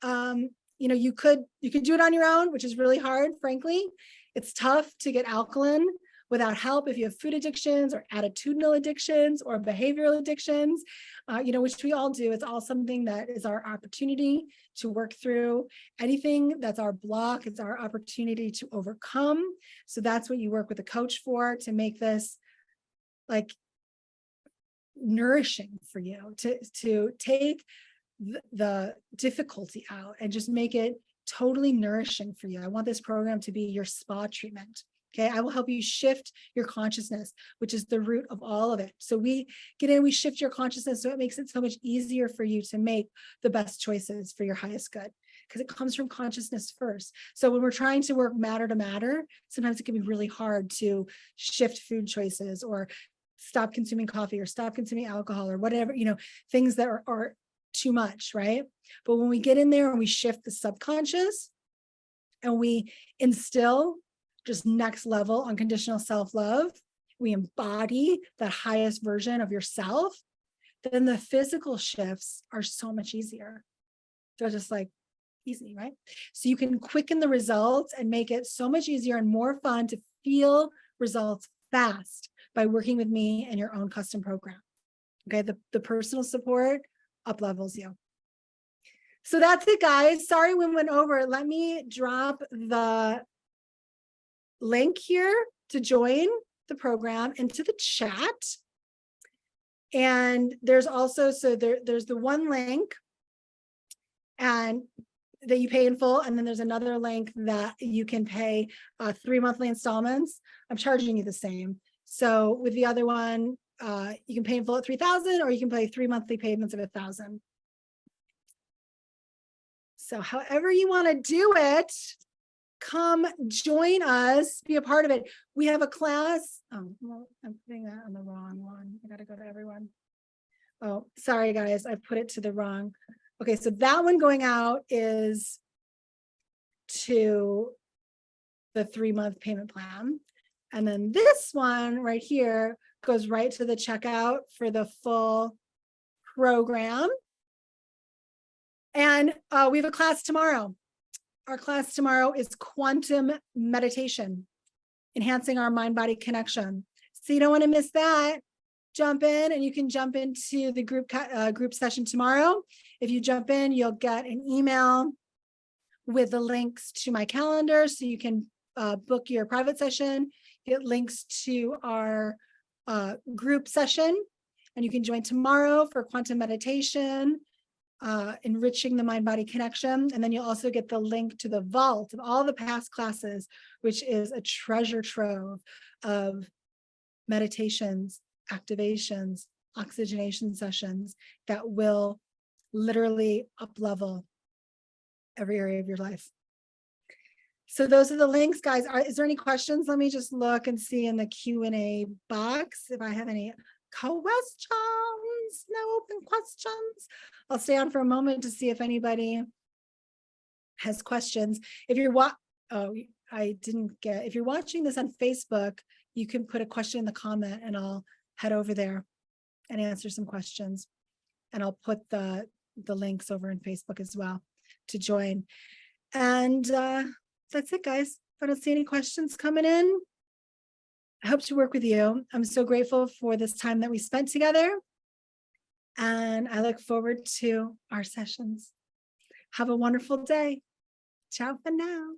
you could do it on your own, which is really hard, frankly. It's tough to get alkaline without help if you have food addictions or attitudinal addictions or behavioral addictions, which we all do. It's all something that is our opportunity to work through. Anything that's our block, it's our opportunity to overcome. So that's what you work with a coach for, to make this like nourishing for you, to take the difficulty out and just make it totally nourishing for you. I want this program to be your spa treatment. Okay, I will help you shift your consciousness, which is the root of all of it. So we get in, we shift your consciousness, so it makes it so much easier for you to make the best choices for your highest good. because it comes from consciousness first. So when we're trying to work matter to matter, sometimes it can be really hard to shift food choices or stop consuming coffee or stop consuming alcohol or whatever, things that are too much, right? But when we get in there and we shift the subconscious and we instill just next level unconditional self-love, we embody that highest version of yourself, then the physical shifts are so much easier. They're just like easy, right? So you can quicken the results and make it so much easier and more fun to feel results fast by working with me and your own custom program. Okay, the personal support up levels you. So that's it, guys. Sorry we went over. Let me drop the link here to join the program into the chat. And there's also, there's the one link and that you pay in full, and then there's another link that you can pay 3 monthly installments. I'm charging you the same. So with the other one, you can pay in full at $3,000, or you can pay 3 monthly payments of $1,000. So however you want to do it, come join us, be a part of it. We have a class. Oh, well, I'm putting that on the wrong one. I got to go to everyone. Oh, sorry, guys. I put it to the wrong. Okay, so that one going out is to the 3-month payment plan. And then this one right here goes right to the checkout for the full program. And we have a class tomorrow. Our class tomorrow is quantum meditation, enhancing our mind-body connection. So you don't want to miss that. Jump in, and you can jump into the group session tomorrow. If you jump in, you'll get an email with the links to my calendar, so you can book your private session, get links to our group session, and you can join tomorrow for quantum meditation, enriching the mind-body connection. And then you'll also get the link to the vault of all the past classes, which is a treasure trove of meditations, activations, oxygenation sessions that will literally up-level every area of your life. So those are the links, guys. Is there any questions? Let me just look and see in the Q&A box if I have any questions. No open questions. I'll stay on for a moment to see if anybody has questions. If you're if you're watching this on Facebook, you can put a question in the comment and I'll head over there and answer some questions. And I'll put the links over in Facebook as well to join. And that's it, guys. If I don't see any questions coming in, I hope to work with you. I'm so grateful for this time that we spent together. And I look forward to our sessions. Have a wonderful day. Ciao for now.